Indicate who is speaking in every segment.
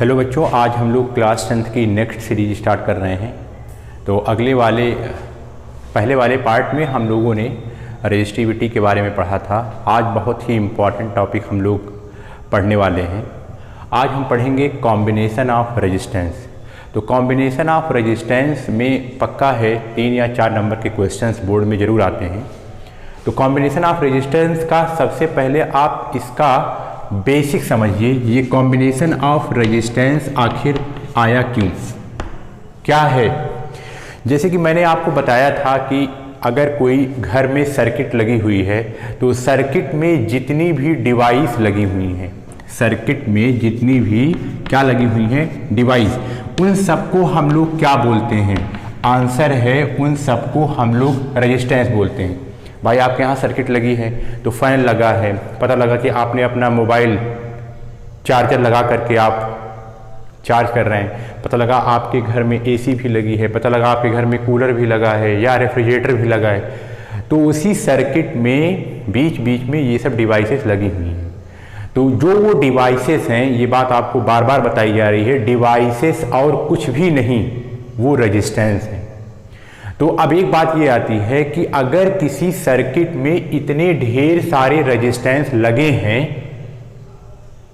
Speaker 1: Hello बच्चों, आज हम लोग क्लास 10th की नेक्स्ट सीरीज स्टार्ट कर रहे हैं। तो पहले वाले पार्ट में हम लोगों ने रजिस्टिविटी के बारे में पढ़ा था। आज बहुत ही इम्पॉर्टेंट टॉपिक हम लोग पढ़ने वाले हैं। आज हम पढ़ेंगे कॉम्बिनेशन ऑफ रेजिस्टेंस। तो कॉम्बिनेशन ऑफ रेजिस्टेंस में पक्का है 3 या 4 नंबर के क्वेश्चंस बोर्ड में ज़रूर आते हैं। तो कॉम्बिनेशन ऑफ रेजिस्टेंस का सबसे पहले आप इसका बेसिक समझिए। ये कॉम्बिनेशन ऑफ रेजिस्टेंस आखिर आया क्यों, क्या है। जैसे कि मैंने आपको बताया था कि अगर कोई घर में सर्किट लगी हुई है तो सर्किट में जितनी भी डिवाइस लगी हुई हैं, सर्किट में जितनी भी क्या लगी हुई हैं डिवाइस, उन सबको हम लोग क्या बोलते हैं। आंसर है उन सबको हम लोग रेजिस्टेंस बोलते हैं। भाई आपके यहाँ सर्किट लगी है तो फैन लगा है, पता लगा कि आपने अपना मोबाइल चार्जर लगा करके आप चार्ज कर रहे हैं, पता लगा आपके घर में एसी भी लगी है, पता लगा आपके घर में कूलर भी लगा है या रेफ्रिजरेटर भी लगा है। तो उसी सर्किट में बीच बीच में ये सब डिवाइसेस लगी हुई हैं। तो जो वो डिवाइसेस हैं, ये बात आपको बार बार बताई जा रही है, डिवाइसेस और कुछ भी नहीं, वो रेजिस्टेंस है। तो अब एक बात ये आती है कि अगर किसी सर्किट में इतने ढेर सारे रेजिस्टेंस लगे हैं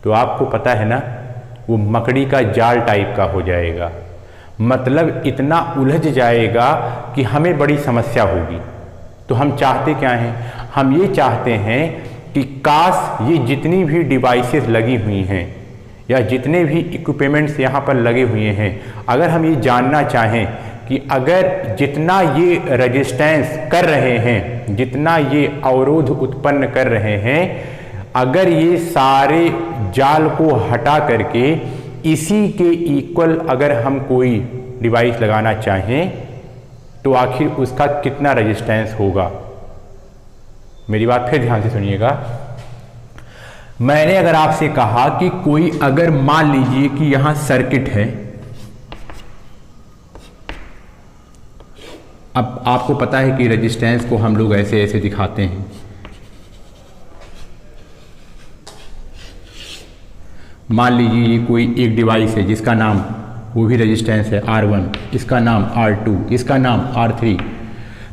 Speaker 1: तो आपको पता है ना, वो मकड़ी का जाल टाइप का हो जाएगा। मतलब इतना उलझ जाएगा कि हमें बड़ी समस्या होगी। तो हम चाहते क्या हैं, हम ये चाहते हैं कि काश ये जितनी भी डिवाइसेस लगी हुई हैं या जितने भी इक्विपमेंट्स यहाँ पर लगे हुए हैं, अगर हम ये जानना चाहें कि अगर जितना ये रेजिस्टेंस कर रहे हैं, जितना ये अवरोध उत्पन्न कर रहे हैं, अगर ये सारे जाल को हटा करके इसी के इक्वल अगर हम कोई डिवाइस लगाना चाहें तो आखिर उसका कितना रेजिस्टेंस होगा। मेरी बात फिर ध्यान से सुनिएगा। मैंने अगर आपसे कहा कि कोई अगर मान लीजिए कि यहां सर्किट है, अब आपको पता है कि रेजिस्टेंस को हम लोग ऐसे ऐसे दिखाते हैं। मान लीजिए ये कोई एक डिवाइस है जिसका नाम, वो भी रेजिस्टेंस है R1, इसका नाम R2, इसका नाम R3।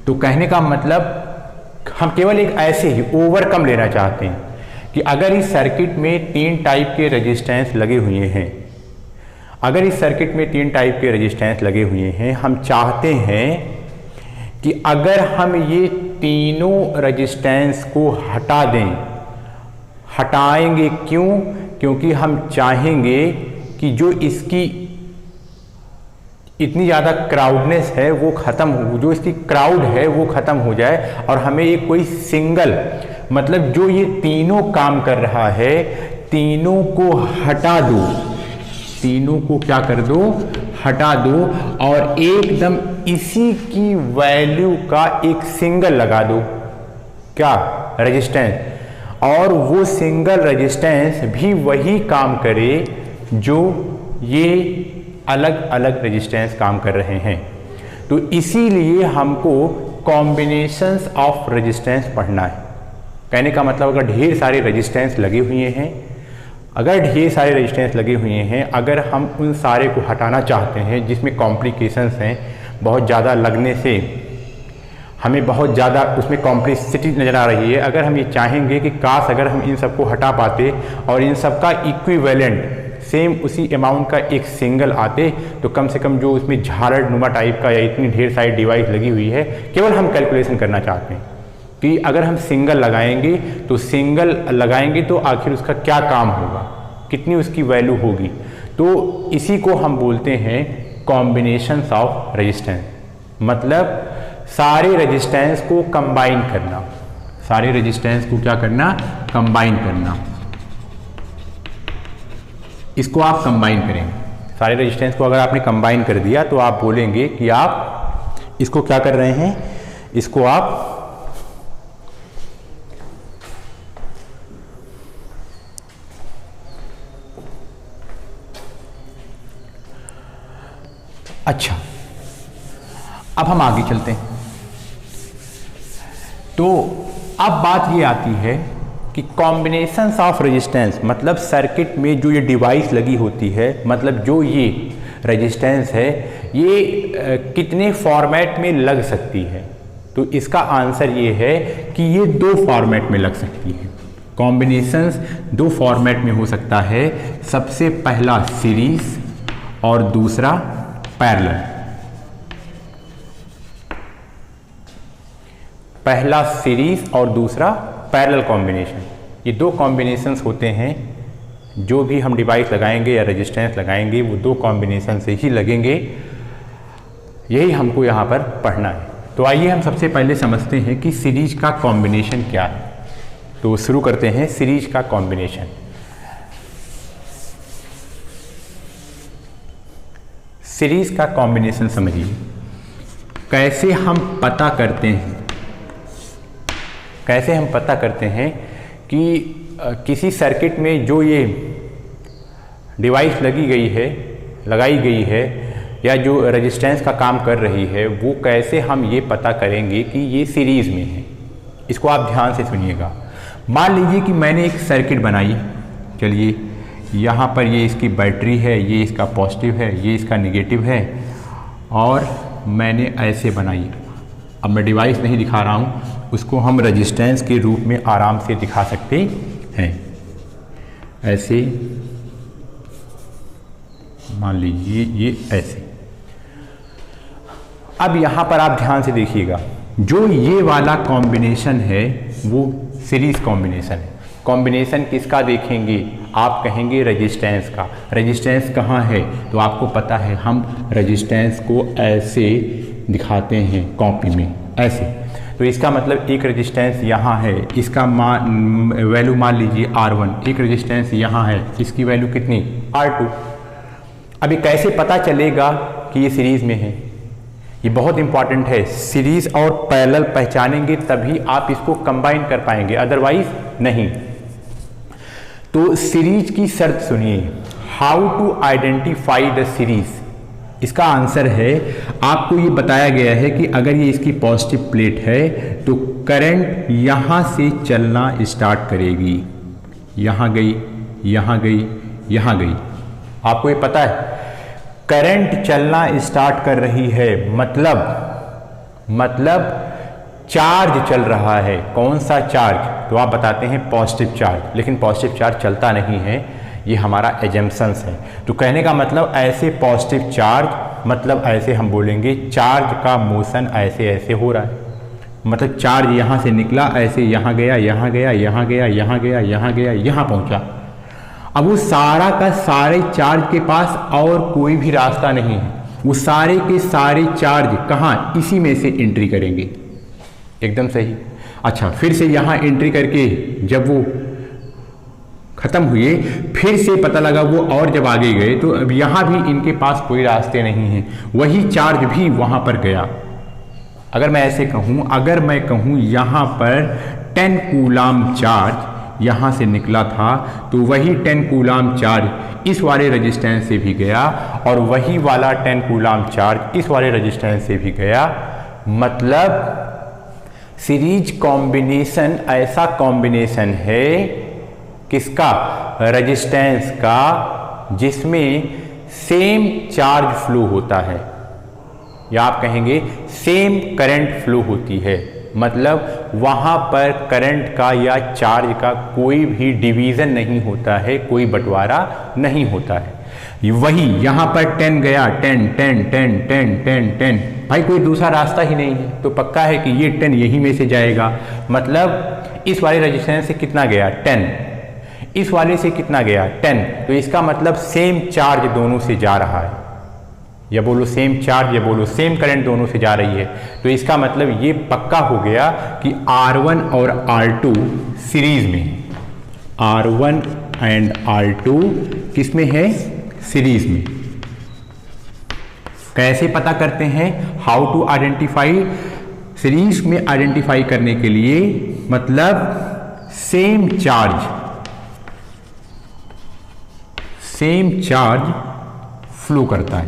Speaker 1: तो कहने का मतलब हम केवल एक ऐसे ही ओवरकम लेना चाहते हैं कि अगर इस सर्किट में 3 टाइप के रेजिस्टेंस लगे हुए हैं, अगर इस सर्किट में 3 टाइप के रेजिस्टेंस लगे हुए हैं, हम चाहते हैं कि अगर हम ये तीनों रेजिस्टेंस को हटा दें। हटाएंगे क्यों? क्योंकि हम चाहेंगे कि जो इसकी इतनी ज़्यादा क्राउडनेस है वो ख़त्म हो, जो इसकी क्राउड है वो ख़त्म हो जाए और हमें एक कोई सिंगल, मतलब जो ये तीनों काम कर रहा है, तीनों को हटा दो, तीनों को क्या कर दो, हटा दो और एकदम इसी की वैल्यू का एक सिंगल लगा दो, क्या, रेजिस्टेंस। और वो सिंगल रेजिस्टेंस भी वही काम करे जो ये अलग अलग रेजिस्टेंस काम कर रहे हैं। तो इसीलिए हमको कॉम्बिनेशंस ऑफ रेजिस्टेंस पढ़ना है। कहने का मतलब अगर ढेर सारे रेजिस्टेंस लगे हुए हैं, अगर ढेर सारे रेजिस्टेंस लगे हुए हैं, अगर हम उन सारे को हटाना चाहते हैं जिसमें कॉम्प्लिकेशंस हैं, बहुत ज़्यादा लगने से हमें बहुत ज़्यादा उसमें कॉम्प्लेक्सिटी नज़र आ रही है, अगर हम ये चाहेंगे कि काश अगर हम इन सबको हटा पाते और इन सब का इक्विवेलेंट सेम उसी अमाउंट का एक सिंगल आते, तो कम से कम जो उसमें झालर नुमा टाइप का या इतनी ढेर सारी डिवाइस लगी हुई है, केवल हम कैलकुलेशन करना चाहते हैं कि अगर हम सिंगल लगाएंगे तो सिंगल लगाएंगे तो आखिर उसका क्या काम होगा, कितनी उसकी वैल्यू होगी। तो इसी को हम बोलते हैं कॉम्बिनेशंस ऑफ रेजिस्टेंस। मतलब सारे रेजिस्टेंस को कंबाइन करना, सारे रेजिस्टेंस को क्या करना, कंबाइन करना। इसको आप कंबाइन करेंगे, सारे रेजिस्टेंस को अगर आपने कंबाइन कर दिया तो आप बोलेंगे कि आप इसको क्या कर रहे हैं, इसको आप अच्छा। अब हम आगे चलते हैं। तो अब बात ये आती है कि कॉम्बिनेशंस ऑफ रेजिस्टेंस, मतलब सर्किट में जो ये डिवाइस लगी होती है, मतलब जो ये रेजिस्टेंस है, ये कितने फॉर्मेट में लग सकती है। तो इसका आंसर ये है कि ये 2 फॉर्मेट में लग सकती है। कॉम्बिनेशंस 2 फॉर्मेट में हो सकता है। सबसे पहला सीरीज और दूसरा पैरेलल। पहला सीरीज और दूसरा पैरेलल कॉम्बिनेशन। ये 2 कॉम्बिनेशंस होते हैं। जो भी हम डिवाइस लगाएंगे या रेजिस्टेंस लगाएंगे वो 2 कॉम्बिनेशन से ही लगेंगे। यही हमको यहाँ पर पढ़ना है। तो आइए हम सबसे पहले समझते हैं कि सीरीज का कॉम्बिनेशन क्या है। तो शुरू करते हैं सीरीज का कॉम्बिनेशन। सीरीज का कॉम्बिनेशन समझिए, कैसे हम पता करते हैं, कैसे हम पता करते हैं कि किसी सर्किट में जो ये डिवाइस लगाई गई है या जो रेजिस्टेंस का काम कर रही है, वो कैसे हम ये पता करेंगे कि ये सीरीज में है। इसको आप ध्यान से सुनिएगा। मान लीजिए कि मैंने एक सर्किट बनाई। चलिए, यहाँ पर ये इसकी बैटरी है, ये इसका पॉजिटिव है, ये इसका निगेटिव है, और मैंने ऐसे बनाई। अब मैं डिवाइस नहीं दिखा रहा हूँ, उसको हम रेजिस्टेंस के रूप में आराम से दिखा सकते हैं। ऐसे मान लीजिए ये ऐसे। अब यहाँ पर आप ध्यान से देखिएगा, जो ये वाला कॉम्बिनेशन है वो सीरीज कॉम्बिनेशन है। कॉम्बिनेशन किसका देखेंगे? आप कहेंगे रेजिस्टेंस का। रेजिस्टेंस कहाँ है? तो आपको पता है, हम रेजिस्टेंस को ऐसे दिखाते हैं कॉपी में, ऐसे। तो इसका मतलब एक रेजिस्टेंस यहाँ है, इसका वैल्यू मान लीजिए R1। एक रेजिस्टेंस यहाँ है, इसकी वैल्यू कितनी? R2। अभी कैसे पता चलेगा कि ये सीरीज में है? ये बहुत इंपॉर्टेंट है। सीरीज और पैरेलल पहचानेंगे तभी आप इसको कंबाइन कर पाएंगे, अदरवाइज नहीं। तो सीरीज की शर्त सुनिए, how to identify the series. इसका आंसर है, आपको ये बताया गया है कि अगर ये इसकी पॉजिटिव प्लेट है तो करंट यहाँ से चलना स्टार्ट करेगी। यहाँ गई, यहाँ गई, यहाँ गई। आपको ये पता है, करंट चलना स्टार्ट कर रही है, मतलब चार्ज चल रहा है। कौन सा चार्ज? तो आप बताते हैं पॉजिटिव चार्ज, लेकिन पॉजिटिव चार्ज चलता नहीं है, ये हमारा एजम्पशंस है। तो कहने का मतलब ऐसे पॉजिटिव चार्ज, मतलब ऐसे हम बोलेंगे चार्ज का मोशन ऐसे ऐसे हो रहा है। मतलब चार्ज यहाँ से निकला, ऐसे यहाँ गया, यहाँ गया, यहाँ गया, यहाँ गया, यहाँ गया, यहाँ पहुँचा। अब वो सारा का सारे चार्ज के पास और कोई भी रास्ता नहीं है, वो सारे के सारे चार्ज कहाँ? इसी में से एंट्री करेंगे। एकदम सही। अच्छा, फिर से यहाँ एंट्री करके जब वो खत्म हुए, फिर से पता लगा वो और जब आगे गए तो अब यहाँ भी इनके पास कोई रास्ते नहीं हैं, वही चार्ज भी वहाँ पर गया। अगर मैं ऐसे कहूँ, अगर मैं कहूँ यहाँ पर 10 कूलाम चार्ज यहाँ से निकला था, तो वही 10 कूलाम चार्ज इस वाले रेजिस्टेंस से भी गया, और वही वाला 10 कूलाम चार्ज इस वाले रेजिस्टेंस से भी गया। मतलब सीरीज कॉम्बिनेशन ऐसा कॉम्बिनेशन है किसका? रेजिस्टेंस का, जिसमें सेम चार्ज फ्लो होता है, या आप कहेंगे सेम करंट फ्लो होती है। मतलब वहाँ पर करंट का या चार्ज का कोई भी डिवीज़न नहीं होता है, कोई बंटवारा नहीं होता है। वही यहाँ पर 10 गया, 10 10 10 10 10 10, भाई कोई दूसरा रास्ता ही नहीं है, तो पक्का है कि ये 10 यहीं में से जाएगा। मतलब इस वाले रेजिस्टेंस से कितना गया? 10। इस वाले से कितना गया? 10। तो इसका मतलब सेम चार्ज दोनों से जा रहा है, या बोलो सेम चार्ज, या बोलो सेम करंट दोनों से जा रही है। तो इसका मतलब ये पक्का हो गया कि R1 और R2 सीरीज में है। R1 एंड R2 किस में है? सीरीज में। कैसे पता करते हैं? How to identify. सीरीज में आइडेंटिफाई करने के लिए मतलब सेम चार्ज फ्लो करता है,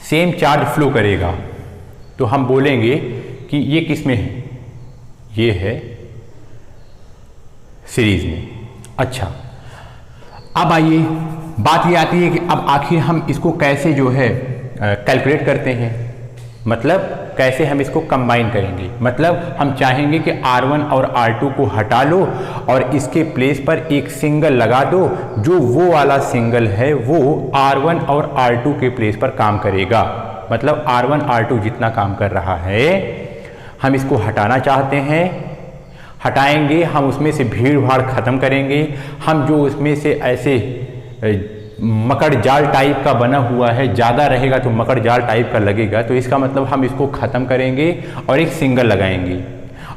Speaker 1: सेम चार्ज फ्लो करेगा, तो हम बोलेंगे कि ये किस में है? ये है सीरीज में। अच्छा, अब आइए बात ये आती है कि अब आखिर हम इसको कैसे जो है कैलकुलेट करते हैं, मतलब कैसे हम इसको कंबाइन करेंगे। मतलब हम चाहेंगे कि R1 और R2 को हटा लो और इसके प्लेस पर एक सिंगल लगा दो, जो वो वाला सिंगल है वो R1 और R2 के प्लेस पर काम करेगा। मतलब R1 R2 जितना काम कर रहा है हम इसको हटाना चाहते हैं, हटाएंगे, हम उसमें से भीड़ भाड़ खत्म करेंगे। हम जो उसमें से ऐसे मकड़ जाल टाइप का बना हुआ है, ज़्यादा रहेगा तो मकड़ जाल टाइप का लगेगा, तो इसका मतलब हम इसको ख़त्म करेंगे और एक सिंगल लगाएंगे।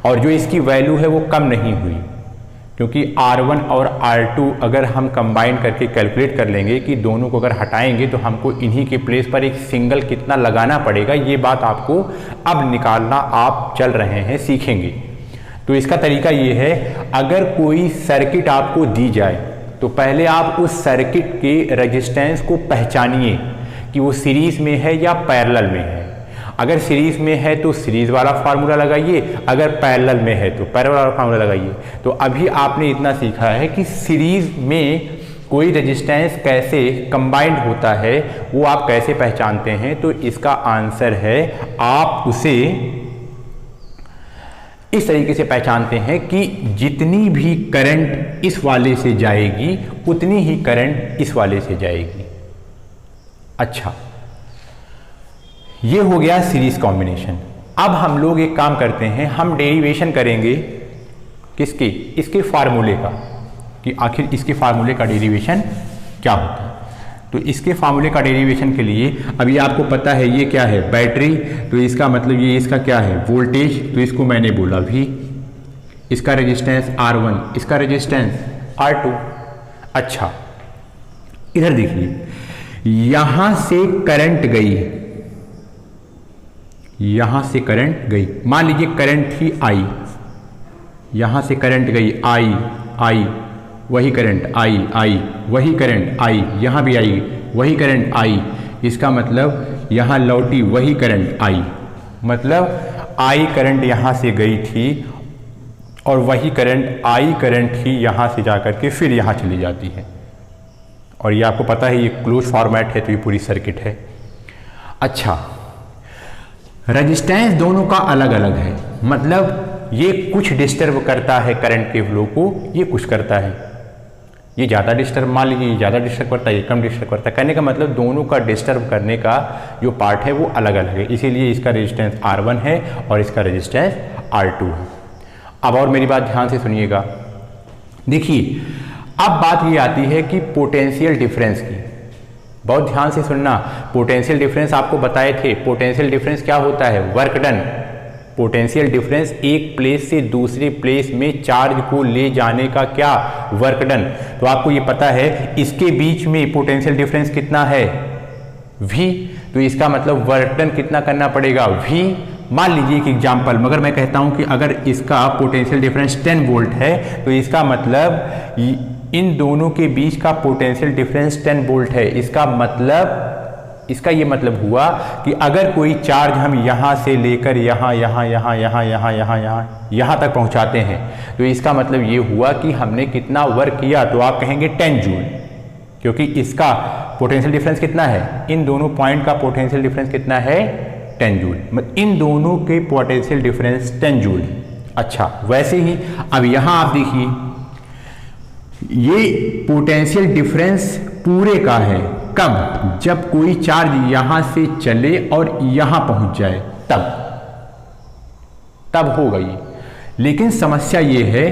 Speaker 1: और जो इसकी वैल्यू है वो कम नहीं हुई, क्योंकि R1 और R2 अगर हम कंबाइन करके कैलकुलेट कर लेंगे कि दोनों को अगर हटाएंगे तो हमको इन्हीं के प्लेस पर एक सिंगल कितना लगाना पड़ेगा, ये बात आपको अब निकालना आप चल रहे हैं, सीखेंगे। तो इसका तरीका ये है, अगर कोई सर्किट आपको दी जाए तो पहले आप उस सर्किट के रेजिस्टेंस को पहचानिए कि वो सीरीज में है या पैरेलल में है। अगर सीरीज में है तो सीरीज वाला फार्मूला लगाइए, अगर पैरेलल में है तो पैरेलल वाला फार्मूला लगाइए। तो अभी आपने इतना सीखा है कि सीरीज में कोई रेजिस्टेंस कैसे कंबाइंड होता है, वो आप कैसे पहचानते हैं। तो इसका आंसर है, आप उसे इस तरीके से पहचानते हैं कि जितनी भी करंट इस वाले से जाएगी उतनी ही करंट इस वाले से जाएगी। अच्छा, ये हो गया सीरीज कॉम्बिनेशन। अब हम लोग एक काम करते हैं, हम डेरिवेशन करेंगे किसके, इसके फार्मूले का, कि आखिर इसके फार्मूले का डेरिवेशन क्या होता है। तो इसके फार्मूले का डेरिवेशन के लिए अभी आपको पता है ये क्या है, बैटरी, तो इसका मतलब ये इसका क्या है, वोल्टेज, तो इसको मैंने बोला V, इसका रेजिस्टेंस R1, इसका रेजिस्टेंस R2। अच्छा, इधर देखिए, यहां से करंट गई, यहां से करंट गई, मान लीजिए करंट थी I, यहां से करंट गई I, वही करंट I, वही करंट I, यहाँ भी आई, वही करंट I, इसका मतलब यहाँ लौटी वही करंट I, मतलब I करंट यहाँ से गई थी और वही करंट I करंट ही यहाँ से जाकर के फिर यहाँ चली जाती है। और ये आपको पता है ये क्लोज फॉर्मेट है, तो ये पूरी सर्किट है। अच्छा, रेजिस्टेंस दोनों का अलग अलग है, मतलब ये कुछ डिस्टर्ब करता है करंट के फ्लो को, ये कुछ करता है, ये ज़्यादा डिस्टर्ब, मान लीजिए ये ज़्यादा डिस्टर्ब करता है, ये कम डिस्टर्ब करता है। कहने का मतलब दोनों का डिस्टर्ब करने का जो पार्ट है वो अलग अलग है, इसीलिए इसका रेजिस्टेंस R1 है और इसका रेजिस्टेंस R2 है। अब और मेरी बात ध्यान से सुनिएगा, देखिए अब बात ये आती है कि पोटेंशियल डिफरेंस की, बहुत ध्यान से सुनना। पोटेंशियल डिफरेंस आपको बताए थे, पोटेंशियल डिफरेंस क्या होता है, वर्क डन। पोटेंशियल डिफरेंस एक प्लेस से दूसरे प्लेस में चार्ज को ले जाने का क्या, वर्क डन। तो आपको ये पता है इसके बीच में पोटेंशियल डिफरेंस कितना है, V, तो इसका मतलब वर्क डन कितना करना पड़ेगा, V। मान लीजिए एक एग्जाम्पल, मगर मैं कहता हूं कि अगर इसका पोटेंशियल डिफरेंस 10 वोल्ट है तो इसका मतलब इन दोनों के बीच का पोटेंशियल डिफरेंस 10 वोल्ट है। इसका मतलब, इसका ये मतलब हुआ कि अगर कोई चार्ज हम यहाँ से लेकर यहाँ तक पहुँचाते हैं तो इसका मतलब ये हुआ कि हमने कितना वर्क किया, तो आप कहेंगे 10 जूल, क्योंकि इसका पोटेंशियल डिफरेंस कितना है, इन दोनों पॉइंट का पोटेंशियल डिफरेंस कितना है, 10 जूल, मतलब इन दोनों के पोटेंशियल डिफरेंस 10 जूल। अच्छा, वैसे ही अब यहाँ आप देखिए, ये पोटेंशियल डिफरेंस पूरे का है, कब, जब कोई चार्ज यहां से चले और यहां पहुंच जाए, तब होगा ये। लेकिन समस्या ये है,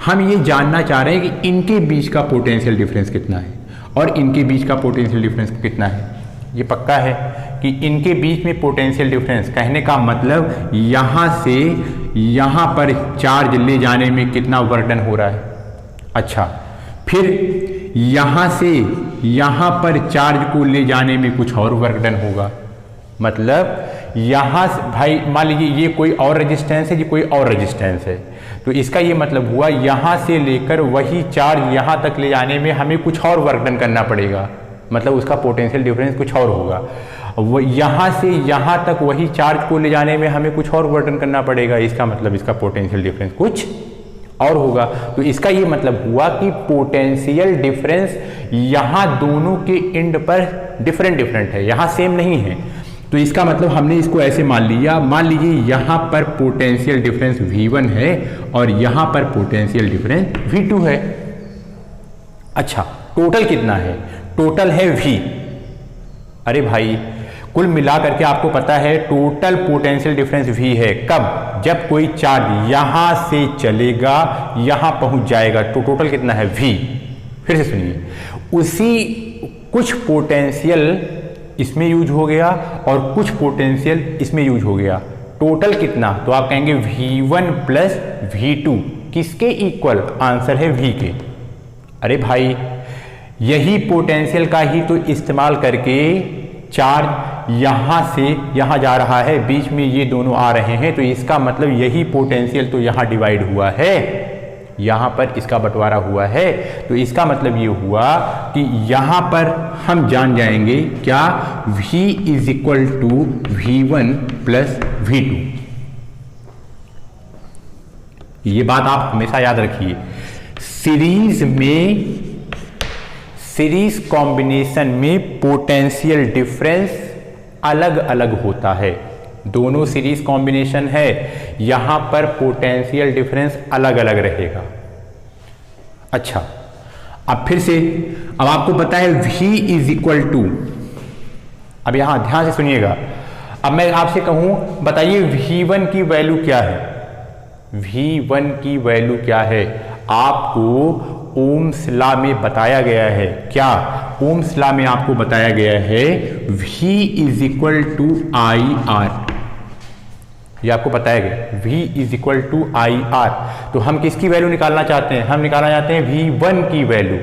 Speaker 1: हम ये जानना चाह रहे हैं कि इनके बीच का पोटेंशियल डिफरेंस कितना है और इनके बीच का पोटेंशियल डिफरेंस कितना है। ये पक्का है कि इनके बीच में पोटेंशियल डिफरेंस, कहने का मतलब यहां से यहां पर चार्ज ले जाने में कितना वर्क डन हो रहा है। अच्छा, फिर यहां से यहां पर चार्ज को ले जाने में कुछ और वर्क डन होगा, मतलब यहां से, भाई मान लीजिए ये कोई और रेजिस्टेंस है, ये कोई और रेजिस्टेंस है, तो इसका ये मतलब हुआ यहां से लेकर वही चार्ज यहां तक ले जाने में हमें कुछ और वर्क डन करना पड़ेगा, मतलब उसका पोटेंशियल डिफरेंस कुछ और होगा। वो यहाँ से यहाँ तक वही चार्ज को ले जाने में हमें कुछ और वर्तन करना पड़ेगा, इसका मतलब इसका पोटेंशियल डिफरेंस कुछ और होगा। तो इसका ये मतलब हुआ कि पोटेंशियल डिफरेंस यहाँ दोनों के एंड पर डिफरेंट है, यहाँ सेम नहीं है। तो इसका मतलब हमने इसको ऐसे मान लिया, मान लीजिए यहाँ पर पोटेंशियल डिफरेंस V1 है और यहाँ पर पोटेंशियल डिफरेंस V2 है। अच्छा, टोटल कितना है? टोटल है V। अरे भाई, कुल मिला करके आपको पता है टोटल पोटेंशियल डिफरेंस V है। कब? जब कोई चार्ज यहां से चलेगा यहां पहुंच जाएगा, तो टोटल कितना है? V। फिर से सुनिए, उसी कुछ पोटेंशियल इसमें यूज हो गया और कुछ पोटेंशियल इसमें यूज हो गया, टोटल कितना? तो आप कहेंगे V1 प्लस V2 किसके इक्वल? आंसर है V के। अरे भाई, यही पोटेंशियल का ही तो इस्तेमाल करके चार्ज यहां से यहां जा रहा है, बीच में ये दोनों आ रहे हैं, तो इसका मतलब यही पोटेंशियल तो यहां डिवाइड हुआ है, यहां पर इसका बंटवारा हुआ है। तो इसका मतलब ये हुआ कि यहां पर हम जान जाएंगे क्या? V is equal to V1 plus V2। ये बात आप हमेशा याद रखिए, सीरीज कॉम्बिनेशन में पोटेंशियल डिफरेंस अलग अलग होता है। दोनों सीरीज कॉम्बिनेशन है, यहां पर पोटेंशियल डिफरेंस अलग अलग रहेगा। अच्छा, अब फिर से, अब आपको पता है V इज इक्वल टू, अब यहां ध्यान से सुनिएगा, अब मैं आपसे कहूं बताइए V1 की वैल्यू क्या है? V1 की वैल्यू क्या है? आपको ओम्स लॉ में बताया गया है। क्या? ओम्स लॉ में आपको बताया गया है V is equal to I R, ये आपको बताया गया V is equal to I R. तो हम किसकी वैल्यू निकालना चाहते हैं? हम निकालना चाहते हैं V1 की वैल्यू।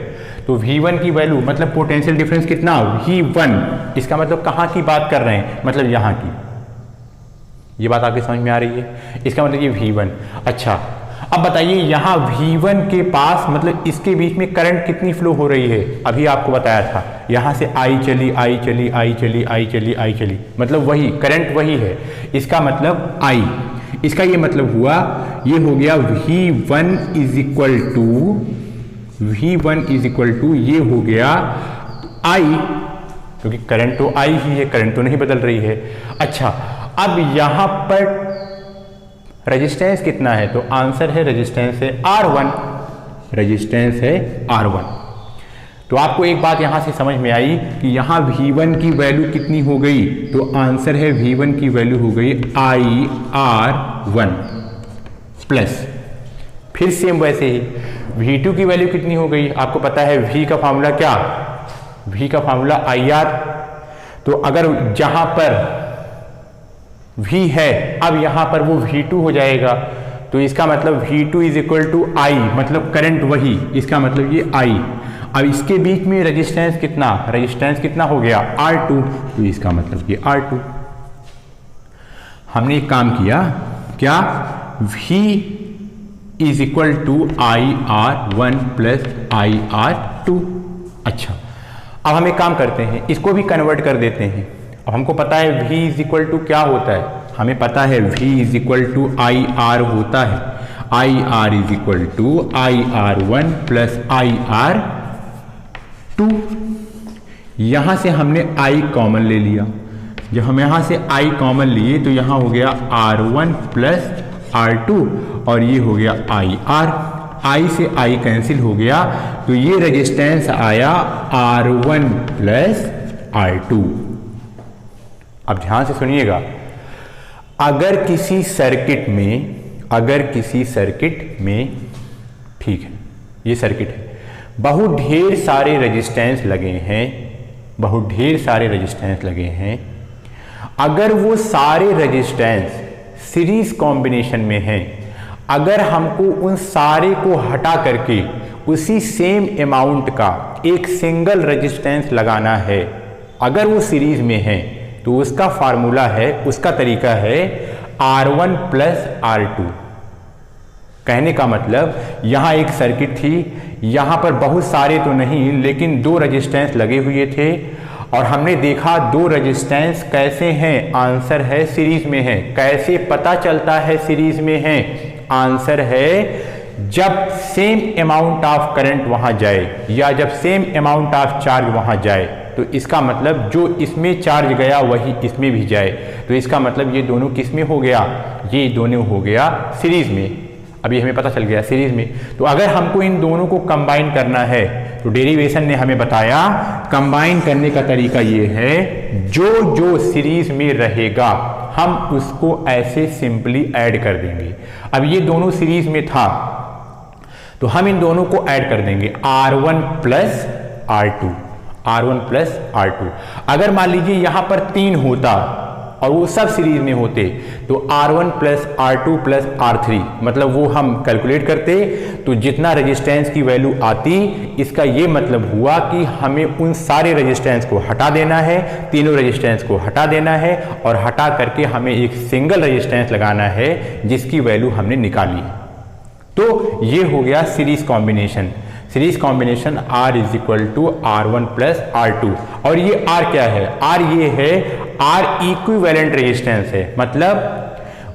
Speaker 1: तो V1 की वैल्यू मतलब पोटेंशियल डिफरेंस कितना? V1। इसका मतलब कहाँ की बात कर रहे हैं? मतलब यहाँ की। ये बात आपके समझ में आ रही है? इसका मतलब ये V1। अच्छा, अब बताइए यहाँ V1 के पास मतलब इसके बीच में करंट कितनी फ्लो हो रही है? अभी आपको बताया था, यहाँ से आई चली आई चली आई चली आई चली आई चली, मतलब वही करंट वही है। इसका मतलब I, इसका ये मतलब हुआ, ये हो गया V1 इज इक्वल टू ये हो गया I, क्योंकि करंट तो I ही है, करंट तो नहीं बदल रही है। अच्छा, अब यहाँ पर रेजिस्टेंस कितना है? तो आंसर है रेजिस्टेंस है R1, रेजिस्टेंस है R1। तो आपको एक बात यहां से समझ में आई कि यहां V1 की वैल्यू कितनी हो गई? तो आंसर है V1 की वैल्यू हो गई IR1 प्लस, फिर सेम वैसे ही V2 की वैल्यू कितनी हो गई? आपको पता है V का फॉर्मूला क्या? V का फॉर्मूला IR। तो अगर जहां पर V है, अब यहां पर वो V2 हो जाएगा, तो इसका मतलब V2 is equal to I, मतलब करंट वही, इसका मतलब ये I। अब इसके बीच में रेजिस्टेंस कितना? रेजिस्टेंस कितना हो गया? R2, तो इसका मतलब ये R2। हमने एक काम किया, क्या? V is equal to IR1 plus IR2। अच्छा, अब हम एक काम करते हैं, इसको भी कन्वर्ट कर देते हैं। अब हमको पता है V इज इक्वल टू क्या होता है? हमें पता है V is equal to IR होता है। IR is equal to IR1 plus IR2। यहां से हमने I कॉमन ले लिया, जब हम यहां से I कॉमन लिए तो यहां हो गया R1 प्लस R2 और ये हो गया IR। I से I कैंसिल हो गया, तो ये रेजिस्टेंस आया R1 प्लस R2। अब ध्यान से सुनिएगा, अगर किसी सर्किट में ठीक है, ये सर्किट है, बहुत ढेर सारे रेजिस्टेंस लगे हैं, अगर वो सारे रेजिस्टेंस सीरीज कॉम्बिनेशन में हैं, अगर हमको उन सारे को हटा करके उसी सेम अमाउंट का एक सिंगल रेजिस्टेंस लगाना है, अगर वो सीरीज में है, तो उसका फार्मूला है, उसका तरीका है R1 प्लस R2। कहने का मतलब यहां एक सर्किट थी, यहां पर बहुत सारे तो नहीं लेकिन दो रेजिस्टेंस लगे हुए थे। और हमने देखा दो रेजिस्टेंस कैसे हैं, आंसर है सीरीज में है। कैसे पता चलता है सीरीज में है, आंसर है जब सेम अमाउंट ऑफ करंट वहां जाए या जब सेम अमाउंट ऑफ चार्ज वहां जाए, तो इसका मतलब जो इसमें चार्ज गया वही इसमें भी जाए, तो इसका मतलब ये दोनों किस में हो गया, ये दोनों हो गया सीरीज में। अभी हमें पता चल गया सीरीज में। तो अगर हमको इन दोनों को कंबाइन करना है तो डेरिवेशन ने हमें बताया कंबाइन करने का तरीका ये है, जो जो सीरीज में रहेगा हम उसको ऐसे सिंपली ऐड कर देंगे। अब ये दोनों सीरीज में था तो हम इन दोनों को ऐड कर देंगे, R1 plus R2, R1 plus R2। अगर मान लीजिए यहां पर 3 होता और वो सब सीरीज में होते तो R1 plus R2 plus R3, मतलब वो हम कैलकुलेट करते तो जितना रेजिस्टेंस की वैल्यू आती, इसका ये मतलब हुआ कि हमें उन सारे रेजिस्टेंस को हटा देना है, तीनों रेजिस्टेंस को हटा देना है और हटा करके हमें एक सिंगल रेजिस्टेंस लगाना है जिसकी वैल्यू हमने निकाली। तो ये हो गया series combination. Series combination R is equal to R1 plus R2। और ये R क्या है, R ये है R इक्विवेलेंट रेजिस्टेंस है,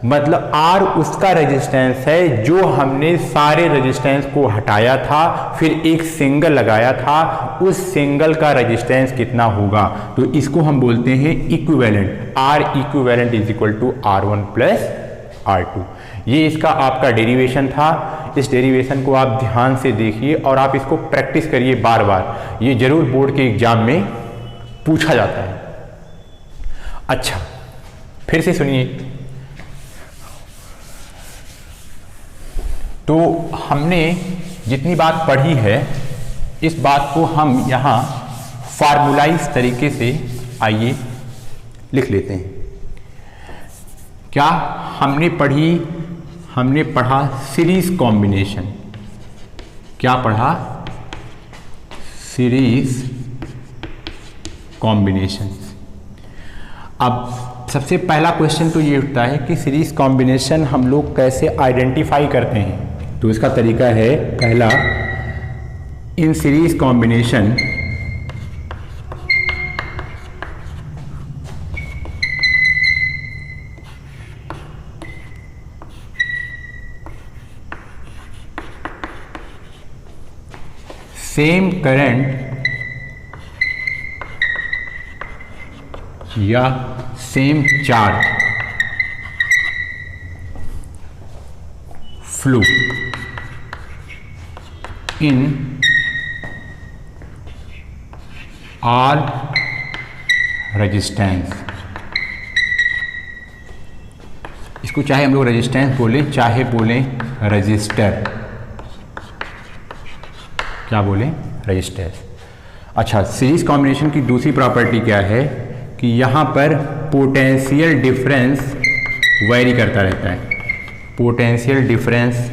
Speaker 1: मतलब R उसका रेजिस्टेंस है जो हमने सारे रेजिस्टेंस को हटाया था फिर एक सिंगल लगाया था, उस सिंगल का रेजिस्टेंस कितना होगा, तो इसको हम बोलते हैं equivalent. R equivalent is equal to R1 plus R2। ये इसका आपका डेरिवेशन था। इस डेरिवेशन को आप ध्यान से देखिए और आप इसको प्रैक्टिस करिए बार बार, ये जरूर बोर्ड के एग्जाम में पूछा जाता है। अच्छा, फिर से सुनिए। तो हमने जितनी बात पढ़ी है इस बात को हम यहां फार्मूलाइज तरीके से आइए लिख लेते हैं। क्या हमने पढ़ा सीरीज कॉम्बिनेशन। क्या पढ़ा, सीरीज कॉम्बिनेशन। अब सबसे पहला क्वेश्चन तो ये उठता है कि सीरीज कॉम्बिनेशन हम लोग कैसे आइडेंटिफाई करते हैं। तो इसका तरीका है, पहला, in series combination same current या same charge flow in all resistance. इसको चाहे हम लोग रेजिस्टेंस बोले चाहे बोलें रजिस्टर, क्या बोलें, रजिस्टर। अच्छा, सीरीज कॉम्बिनेशन की दूसरी प्रॉपर्टी क्या है कि यहां पर पोटेंशियल डिफरेंस वेरी करता रहता है। Potential difference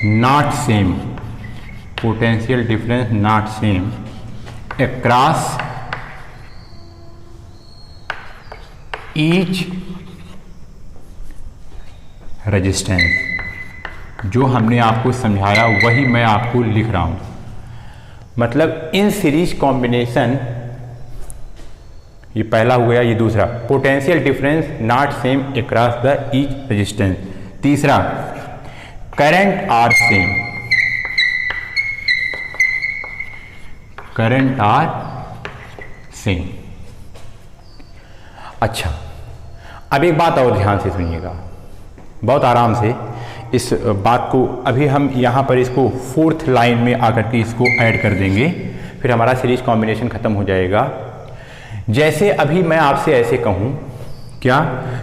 Speaker 1: not same, potential difference not same across each resistance. जो हमने आपको समझाया वही मैं आपको लिख रहा हूं। मतलब इन सीरीज कॉम्बिनेशन, ये पहला हो गया, ये दूसरा, potential difference not same across the each resistance. तीसरा, current are same, current are same. अच्छा, अब एक बात और ध्यान से सुनिएगा, बहुत आराम से इस बात को। अभी हम यहाँ पर इसको 4th लाइन में आकर के इसको ऐड कर देंगे, फिर हमारा सीरीज कॉम्बिनेशन खत्म हो जाएगा। जैसे अभी मैं आपसे ऐसे कहूँ क्या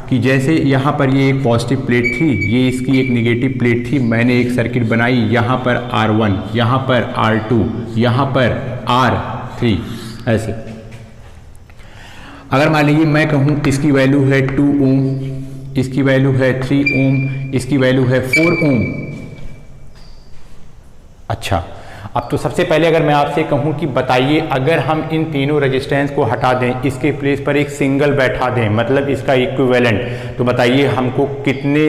Speaker 1: कि जैसे यहाँ पर ये एक पॉजिटिव प्लेट थी, ये इसकी एक निगेटिव प्लेट थी, मैंने एक सर्किट बनाई, यहाँ पर R1, यहाँ पर R2, यहाँ पर R3, ऐसे। अगर मान लीजिए मैं कहूँ इसकी वैल्यू है 2 ओम, इसकी वैल्यू है 3 ओम, इसकी वैल्यू है 4 ओम। अच्छा, अब तो सबसे पहले अगर मैं आपसे कहूं कि बताइए अगर हम इन तीनों रेजिस्टेंस को हटा दें, इसके प्लेस पर एक सिंगल बैठा दें, मतलब इसका इक्विवेलेंट, तो बताइए हमको कितने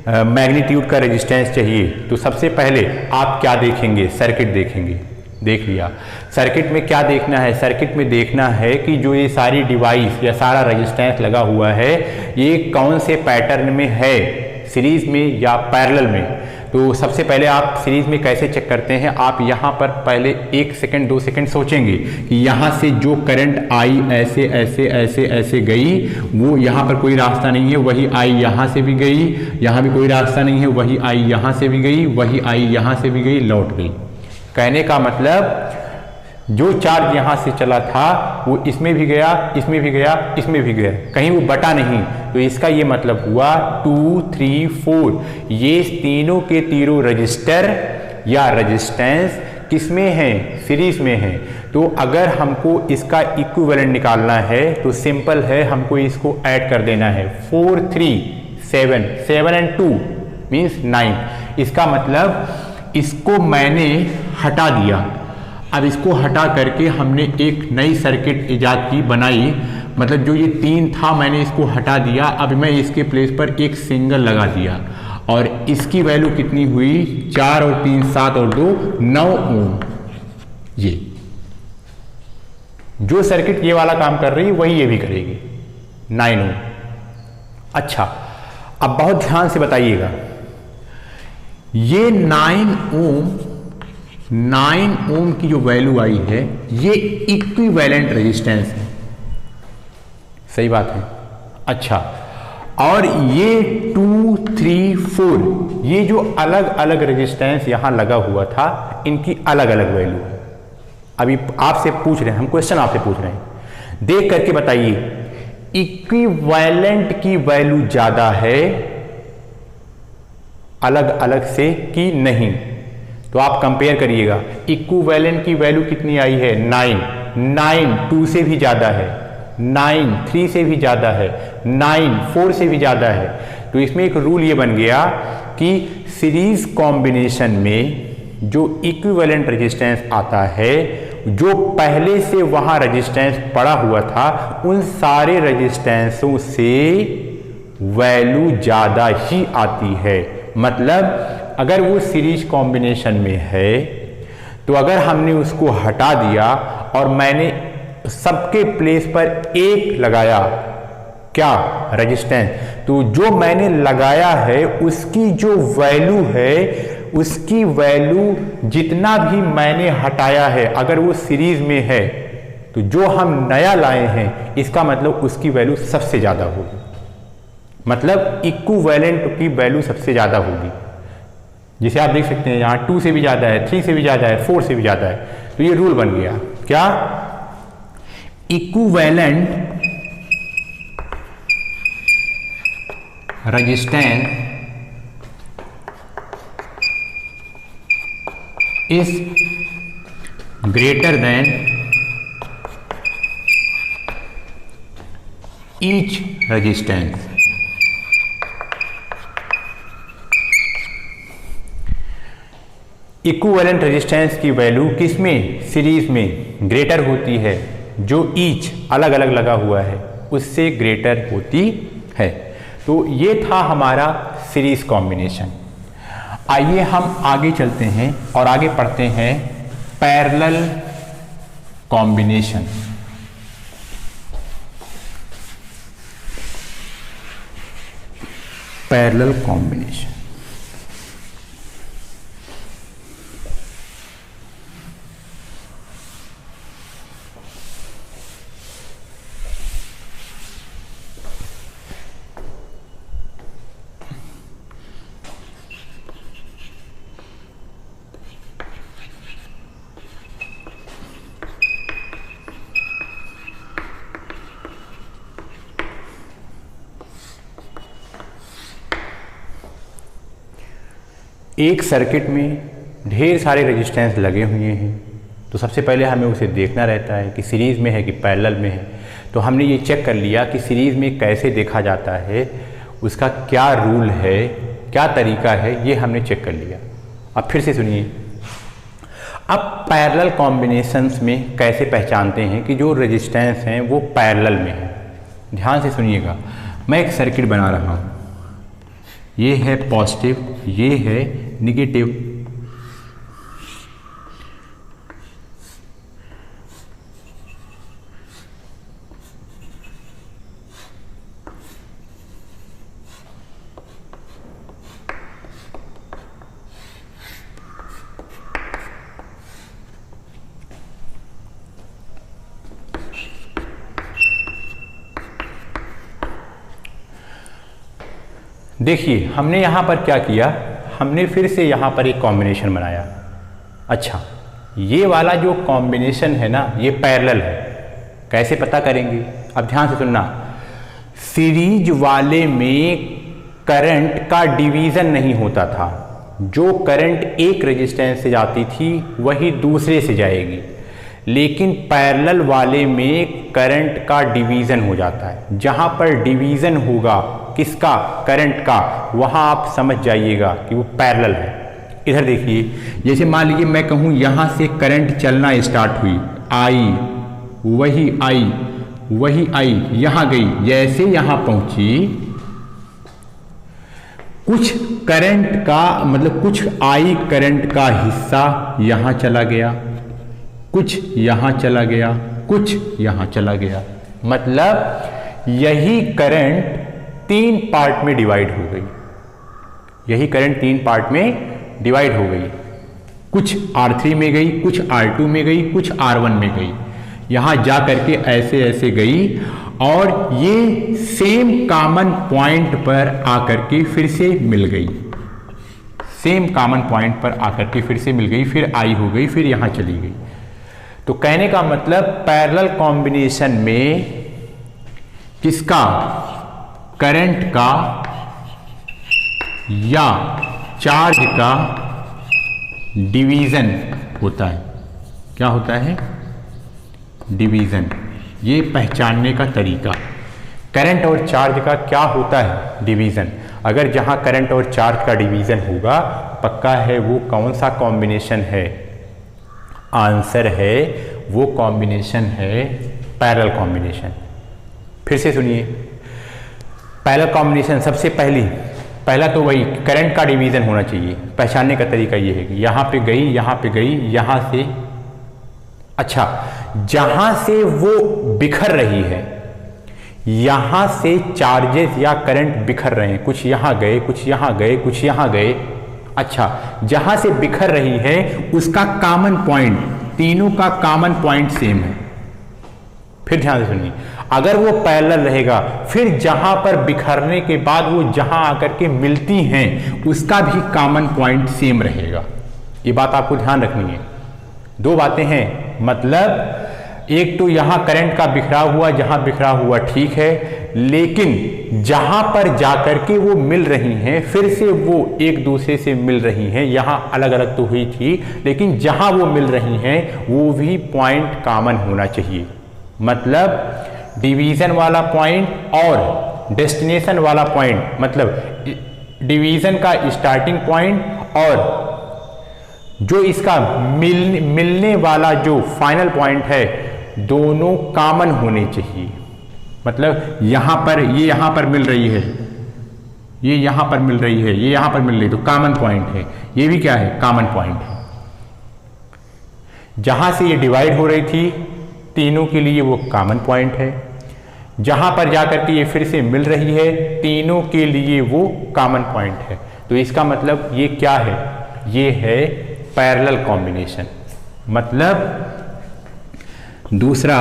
Speaker 1: मैग्नीट्यूड का रेजिस्टेंस चाहिए। तो सबसे पहले आप क्या देखेंगे, सर्किट देखेंगे। देख लिया। सर्किट में क्या देखना है, सर्किट में देखना है कि जो ये सारी डिवाइस या सारा रेजिस्टेंस लगा हुआ है ये कौन से पैटर्न में है, सीरीज में या पैरेलल में। तो सबसे पहले आप सीरीज में कैसे चेक करते हैं, आप यहाँ पर पहले 1 सेकंड 2 सेकंड सोचेंगे कि यहाँ से जो करंट आई ऐसे ऐसे ऐसे ऐसे गई, वो यहाँ पर कोई रास्ता नहीं है, वही आई यहाँ से भी गई, यहाँ भी कोई रास्ता नहीं है, वही आई यहाँ से भी गई, वही आई यहाँ से भी गई, लौट गई। कहने का मतलब जो चार्ज यहाँ से चला था वो इसमें भी गया, इसमें भी गया, इसमें भी गया, कहीं वो बटा नहीं। तो इसका ये मतलब हुआ 2, 3, 4 ये तीनों के तीनों रजिस्टर या रेजिस्टेंस किसमें हैं, सीरीज में हैं। तो अगर हमको इसका इक्विवेलेंट निकालना है तो सिंपल है, हमको इसको ऐड कर देना है। 4, 3, 7, 7 and 2 मीन्स 9। इसका मतलब इसको मैंने हटा दिया, अब इसको हटा करके हमने एक नई सर्किट इजाद की, बनाई। मतलब जो ये 3 था मैंने इसको हटा दिया, अब मैं इसके प्लेस पर एक सिंगल लगा दिया और इसकी वैल्यू कितनी हुई, 4 और 3 7 और 2 9 ओम। ये जो सर्किट ये वाला काम कर रही है वही ये भी करेगी, 9 ओम। अच्छा, अब बहुत ध्यान से बताइएगा, ये 9 ओम की जो वैल्यू आई है ये इक्विवेलेंट रेजिस्टेंस है, सही बात है। अच्छा, और ये 2, 3, 4 ये जो अलग अलग रेजिस्टेंस यहां लगा हुआ था इनकी अलग अलग वैल्यू है। अभी आपसे पूछ रहे हैं, हम क्वेश्चन आपसे पूछ रहे हैं, देख करके बताइए इक्विवेलेंट की वैल्यू ज्यादा है अलग अलग से कि नहीं। तो आप कंपेयर करिएगा, इक्विवेलेंट की वैल्यू कितनी आई है, 9 2 से भी ज्यादा है, 9 3 से भी ज्यादा है, 9 4 से भी ज्यादा है। तो इसमें एक रूल ये बन गया कि सीरीज कॉम्बिनेशन में जो इक्विवेलेंट रेजिस्टेंस आता है, जो पहले से वहां रेजिस्टेंस पड़ा हुआ था उन सारे रेजिस्टेंसों से वैल्यू ज्यादा ही आती है। मतलब अगर वो सीरीज कॉम्बिनेशन में है तो अगर हमने उसको हटा दिया और मैंने सबके प्लेस पर एक लगाया, क्या, रेजिस्टेंस, तो जो मैंने लगाया है उसकी जो वैल्यू है, उसकी वैल्यू जितना भी मैंने हटाया है अगर वो सीरीज में है तो जो हम नया लाए हैं इसका मतलब उसकी वैल्यू सबसे ज्यादा होगी। मतलब इक्विवेलेंट की वैल्यू सबसे ज्यादा होगी। जिसे आप देख सकते हैं यहाँ 2 से भी ज्यादा है, 3 से भी ज्यादा है, 4 से भी ज्यादा है। तो ये रूल बन गया, क्या, equivalent resistance is greater than each resistance. Equivalent resistance की वैल्यू किसमें, सीरीज में ग्रेटर होती है, जो ईच अलग अलग लगा हुआ है उससे ग्रेटर होती है। तो ये था हमारा सीरीज कॉम्बिनेशन। आइए हम आगे चलते हैं और आगे पढ़ते हैं पैरेलल कॉम्बिनेशन। पैरेलल कॉम्बिनेशन एक सर्किट में ढेर सारे रेजिस्टेंस लगे हुए हैं, तो सबसे पहले हमें उसे देखना रहता है कि सीरीज़ में है कि पैरेलल में है। तो हमने ये चेक कर लिया कि सीरीज़ में कैसे देखा जाता है, उसका क्या रूल है, क्या तरीका है, ये हमने चेक कर लिया। अब फिर से सुनिए, अब पैरेलल कॉम्बिनेशंस में कैसे पहचानते हैं कि जो रेजिस्टेंस हैं वो पैरेलल में है। ध्यान से सुनिएगा, मैं एक सर्किट बना रहा हूँ, ये है पॉजिटिव, ये है निगेटिव, देखिए हमने यहाँ पर क्या किया, हमने फिर से यहाँ पर एक कॉम्बिनेशन बनाया। अच्छा, ये वाला जो कॉम्बिनेशन है ना, ये पैरेलल है। कैसे पता करेंगे, अब ध्यान से सुनना। सीरीज वाले में करंट का डिवीज़न नहीं होता था। जो करंट एक रेजिस्टेंस से जाती थी वही दूसरे से जाएगी, लेकिन पैरेलल वाले में करंट का डिवीज़न हो जाता है। जहाँ पर डिवीज़न होगा किसका, करंट का, वहाँ आप समझ जाइएगा कि वो पैरेलल है। इधर देखिए, जैसे मान लीजिए मैं कहूँ यहाँ से करंट चलना स्टार्ट हुई, आई वही आई यहाँ गई, जैसे यहाँ पहुँची, कुछ करंट का मतलब कुछ आई करंट का हिस्सा यहाँ चला गया, कुछ यहाँ चला गया, कुछ यहाँ चला गया। मतलब यही करंट 3 पार्ट में डिवाइड हो गई, यही करंट 3 पार्ट में डिवाइड हो गई। कुछ R3 में गई, कुछ R2 में गई, कुछ R1 में गई। यहाँ जा करके ऐसे ऐसे गई और ये सेम कॉमन पॉइंट पर आकर के फिर से मिल गई, सेम कॉमन पॉइंट पर आकर के फिर से मिल गई, फिर आई हो गई, फिर यहाँ चली गई। तो कहने का मतलब पैरेलल कॉम्बिनेशन में किसका, करंट का या चार्ज का डिवीज़न होता है। क्या होता है, डिवीज़न। ये पहचानने का तरीका, करंट और चार्ज का क्या होता है, डिवीज़न। अगर जहाँ करंट और चार्ज का डिवीज़न होगा, पक्का है वो कौन सा कॉम्बिनेशन है, आंसर है वो कॉम्बिनेशन है पैरेलल कॉम्बिनेशन। फिर से सुनिए, पैरेलल कॉम्बिनेशन सबसे पहला तो वही करंट का डिवीज़न होना चाहिए। पहचानने का तरीका ये है कि यहाँ पे गई, यहाँ पे गई, यहाँ से, अच्छा जहाँ से वो बिखर रही है, यहाँ से चार्जेस या करंट बिखर रहे हैं, कुछ यहाँ गए, कुछ यहाँ गए, कुछ यहाँ गए। अच्छा, जहाँ से बिखर रही है उसका कॉमन पॉइंट, तीनों का कॉमन पॉइंट सेम है। फिर ध्यान से सुनिए, अगर वो पैरेलल रहेगा, फिर जहां पर बिखरने के बाद वो जहां आकर के मिलती हैं उसका भी कॉमन पॉइंट सेम रहेगा। ये बात आपको ध्यान रखनी है। 2 बातें हैं, मतलब एक तो यहां करंट का बिखराव हुआ, जहां बिखराव हुआ ठीक है, लेकिन जहां पर जाकर के वो मिल रही हैं फिर से वो एक दूसरे से मिल रही हैं। यहां अलग अलग तो हुई थी, लेकिन जहां वो मिल रही हैं वो भी पॉइंट कॉमन होना चाहिए। मतलब डिवीज़न वाला पॉइंट और डेस्टिनेशन वाला पॉइंट, मतलब डिवीज़न का स्टार्टिंग पॉइंट और जो इसका मिलने वाला जो फाइनल पॉइंट है, दोनों कॉमन होने चाहिए। मतलब यहाँ पर ये यहाँ पर मिल रही है, ये यहाँ पर मिल रही है, ये यहाँ पर मिल रही है, तो कॉमन पॉइंट है। ये भी क्या है, कॉमन पॉइंट है। जहाँ से ये डिवाइड हो रही थी तीनों के लिए वो कॉमन पॉइंट है। जहाँ पर जाकर के ये फिर से मिल रही है तीनों के लिए वो कॉमन पॉइंट है। तो इसका मतलब ये क्या है, ये है पैरेलल कॉम्बिनेशन। मतलब दूसरा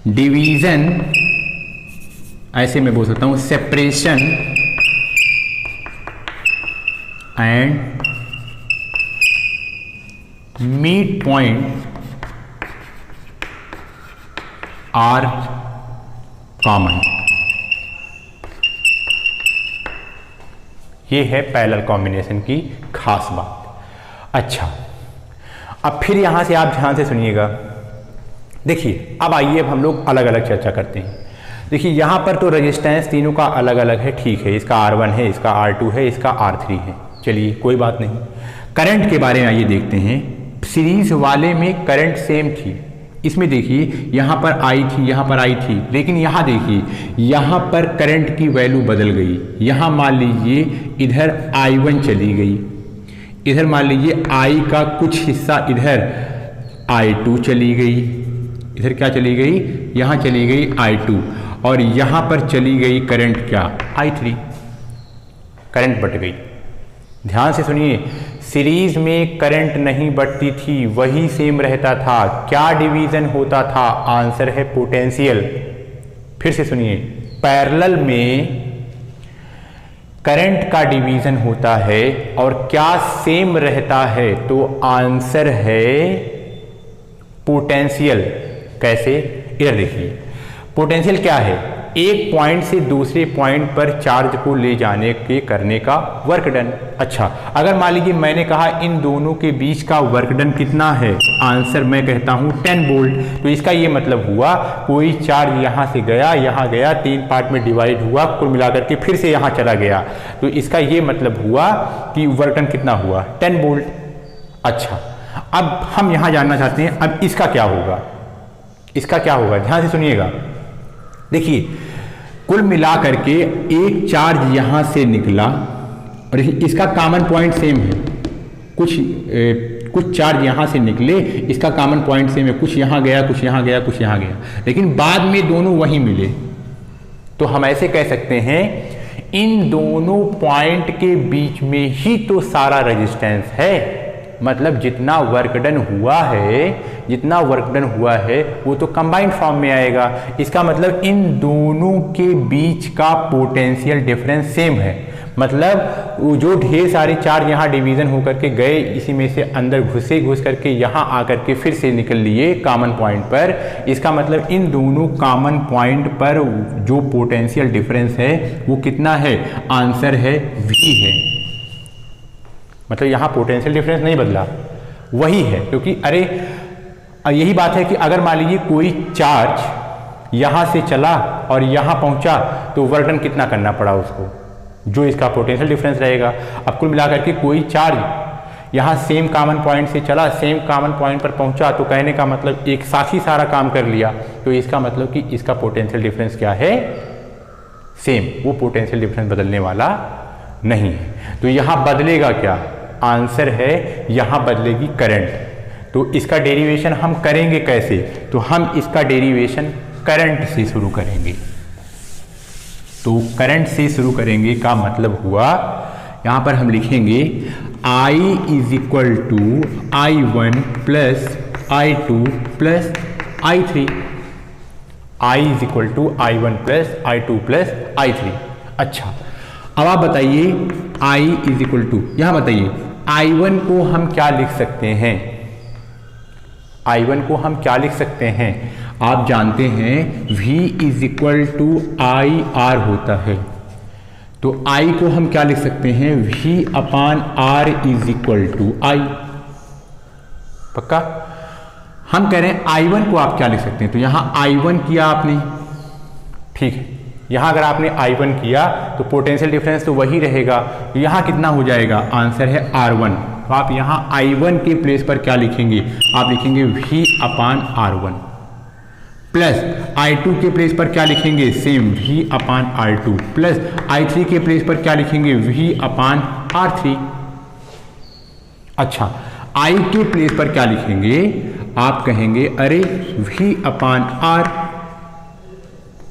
Speaker 1: डिवीज़न, ऐसे मैं बोल सकता हूँ separation and meet point are common. ये है पैरेलल कॉम्बिनेशन की खास बात। अच्छा, अब फिर यहां से आप ध्यान से सुनिएगा। देखिए, अब आइए अब हम लोग अलग अलग चर्चा करते हैं। देखिए यहाँ पर तो रेजिस्टेंस तीनों का अलग अलग है, ठीक है, इसका R1 है, इसका R2 है, इसका R3 है, चलिए कोई बात नहीं। करंट के बारे में आइए देखते हैं। सीरीज वाले में करंट सेम थी, इसमें देखिए यहाँ पर आई थी, यहाँ पर आई थी, लेकिन यहाँ देखिए यहाँ पर करंट की वैल्यू बदल गई। यहाँ मान लीजिए इधर I1 चली गई, इधर मान लीजिए I का कुछ हिस्सा इधर I2 चली गई, इधर क्या चली गई, यहाँ चली गई I2, और यहाँ पर चली गई करंट क्या, I3, करंट बट गई। ध्यान से सुनिए, सीरीज में करंट नहीं बढ़ती थी, वही सेम रहता था। क्या डिवीजन होता था, आंसर है पोटेंशियल। फिर से सुनिए, पैरेलल में करंट का डिवीजन होता है और क्या सेम रहता है, तो आंसर है पोटेंशियल। कैसे, इधर देखिए, पोटेंशियल क्या है, एक पॉइंट से दूसरे पॉइंट पर चार्ज को ले जाने के करने का वर्क डन। अच्छा, अगर मान लीजिए मैंने कहा इन दोनों के बीच का वर्क डन कितना है, आंसर मैं कहता हूं 10 वोल्ट। तो इसका ये मतलब हुआ कोई चार्ज यहां से गया, यहां गया, 3 पार्ट में डिवाइड हुआ, कुल मिलाकर के फिर से यहां चला गया, तो इसका ये मतलब हुआ कि वर्क डन कितना हुआ, 10 वोल्ट। अच्छा, अब हम यहां जानना चाहते हैं अब इसका क्या होगा, इसका क्या होगा, ध्यान से सुनिएगा। देखिए, कुल मिलाकर के एक चार्ज यहां से निकला और इसका कॉमन पॉइंट सेम है, कुछ चार्ज यहां से निकले, इसका कॉमन पॉइंट सेम है, कुछ यहां गया, कुछ यहां गया, कुछ यहां गया, लेकिन बाद में दोनों वहीं मिले। तो हम ऐसे कह सकते हैं इन दोनों पॉइंट के बीच में ही तो सारा रेजिस्टेंस है, मतलब जितना वर्क डन हुआ है वो तो कंबाइंड फॉर्म में आएगा। इसका मतलब इन दोनों के बीच का पोटेंशियल डिफरेंस सेम है, मतलब जो ढेर सारे चार्ज यहाँ डिवीजन होकर के गए, इसी में से अंदर घुस करके यहाँ आकर के फिर से निकल लिए कॉमन पॉइंट पर, इसका मतलब इन दोनों कॉमन पॉइंट पर जो पोटेंशियल डिफरेंस है वो कितना है, आंसर है V है। मतलब यहाँ पोटेंशियल डिफरेंस नहीं बदला, वही है, क्योंकि अरे यही बात है कि अगर मान लीजिए कोई चार्ज यहाँ से चला और यहाँ पहुँचा तो वर्क डन कितना करना पड़ा उसको, जो इसका पोटेंशियल डिफरेंस रहेगा। अब कुल मिलाकर के कोई चार्ज यहाँ सेम कॉमन पॉइंट से चला, सेम कॉमन पॉइंट पर पहुँचा, तो कहने का मतलब एक साथ ही सारा काम कर लिया, तो इसका मतलब कि इसका पोटेंशियल डिफरेंस क्या है, सेम, वो पोटेंशियल डिफरेंस बदलने वाला नहीं है। तो यहाँ बदलेगा क्या, आंसर है यहाँ बदलेगी करंट। तो इसका डेरिवेशन हम करेंगे कैसे, तो हम इसका डेरिवेशन करंट से शुरू करेंगे। तो करंट से शुरू करेंगे का मतलब हुआ, यहाँ पर हम लिखेंगे I is equal to I1 plus I2 plus I3, I is equal to I1 plus I2 plus I3। अच्छा, अब आप बताइए I इज इक्वल टू, यहां बताइए I1 को हम क्या लिख सकते हैं, I1 को हम क्या लिख सकते हैं, आप जानते हैं V is equal to IR होता है, तो I को हम क्या लिख सकते हैं, V upon R is equal to I। पक्का, हम कह रहे हैं I1 को आप क्या लिख सकते हैं, तो यहां I1 किया आपने, ठीक है, यहाँ अगर आपने I1 किया तो पोटेंशियल डिफरेंस तो वही रहेगा, तो यहाँ कितना हो जाएगा, आंसर है R1। तो आप यहाँ I1 के प्लेस पर क्या लिखेंगे, आप लिखेंगे V upon R1 plus I2 के प्लेस पर क्या लिखेंगे, same V upon R2 plus I3 के प्लेस पर क्या लिखेंगे, V अपान R3। अच्छा, I के प्लेस पर क्या लिखेंगे, आप कहेंगे अरे V अपान R,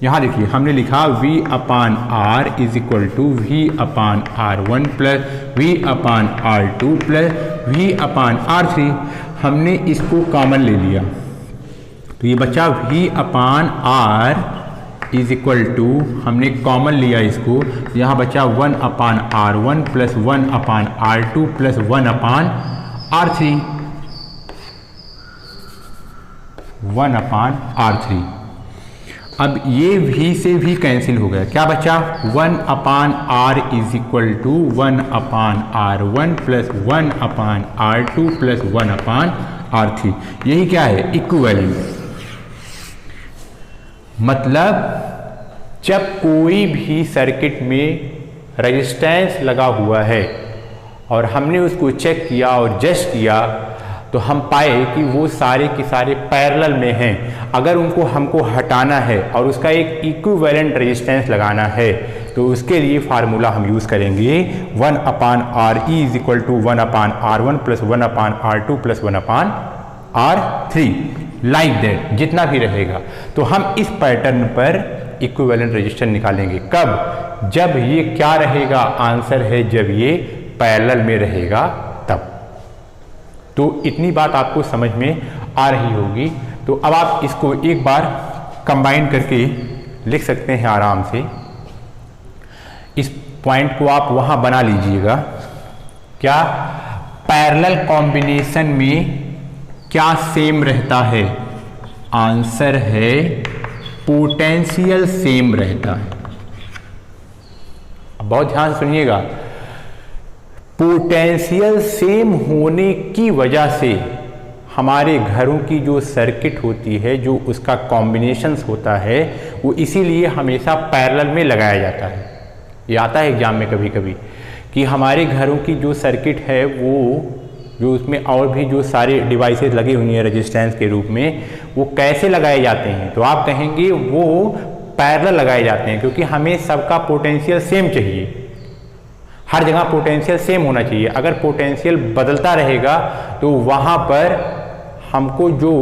Speaker 1: यहां देखिए हमने लिखा V upon R is equal to V upon R1 plus V upon R2 plus V upon R3, हमने इसको कॉमन ले लिया, तो ये बचा V upon R is equal to, हमने कॉमन लिया इसको, यहाँ बचा 1 upon R1 plus 1 upon R2 plus 1 upon R3, 1 upon R3। अब ये V से भी कैंसिल हो गया, क्या बचा, 1 upon R is equal to 1 upon R1 plus 1 upon R2 plus 1 upon R3, यही क्या है, इक्विवेलेंट। मतलब जब कोई भी सर्किट में रेजिस्टेंस लगा हुआ है और हमने उसको चेक किया और जस्ट किया, तो हम पाए कि वो सारे के सारे पैरेलल में हैं। अगर उनको हमको हटाना है और उसका एक इक्विवेलेंट रेजिस्टेंस लगाना है, तो उसके लिए फार्मूला हम यूज़ करेंगे 1 upon R E is equal to 1 upon R1 plus 1 upon R2 plus 1 upon R3, like that, जितना भी रहेगा। तो हम इस पैटर्न पर इक्विवेलेंट रेजिस्टेंस निकालेंगे, कब, जब ये क्या रहेगा, आंसर है जब ये पैरेलल में रहेगा तब। तो इतनी बात आपको समझ में आ रही होगी। तो अब आप इसको एक बार कंबाइन करके लिख सकते हैं आराम से। इस पॉइंट को आप वहां बना लीजिएगा। क्या पैरेलल कॉम्बिनेशन में क्या सेम रहता है? आंसर है पोटेंशियल सेम रहता है। अब बहुत ध्यान से सुनिएगा, पोटेंशियल सेम होने की वजह से हमारे घरों की जो सर्किट होती है, जो उसका कॉम्बिनेशंस होता है, वो इसीलिए हमेशा पैरेलल में लगाया जाता है। ये आता है एग्जाम में कभी कभी कि हमारे घरों की जो सर्किट है, वो जो उसमें और भी जो सारे डिवाइसेस लगे हुए हैं रेजिस्टेंस के रूप में, वो कैसे लगाए जाते हैं? तो आप कहेंगे वो पैरेलल लगाए जाते हैं, क्योंकि हमें सबका पोटेंशियल सेम चाहिए। हर जगह पोटेंशियल सेम होना चाहिए। अगर पोटेंशियल बदलता रहेगा तो वहाँ पर हमको जो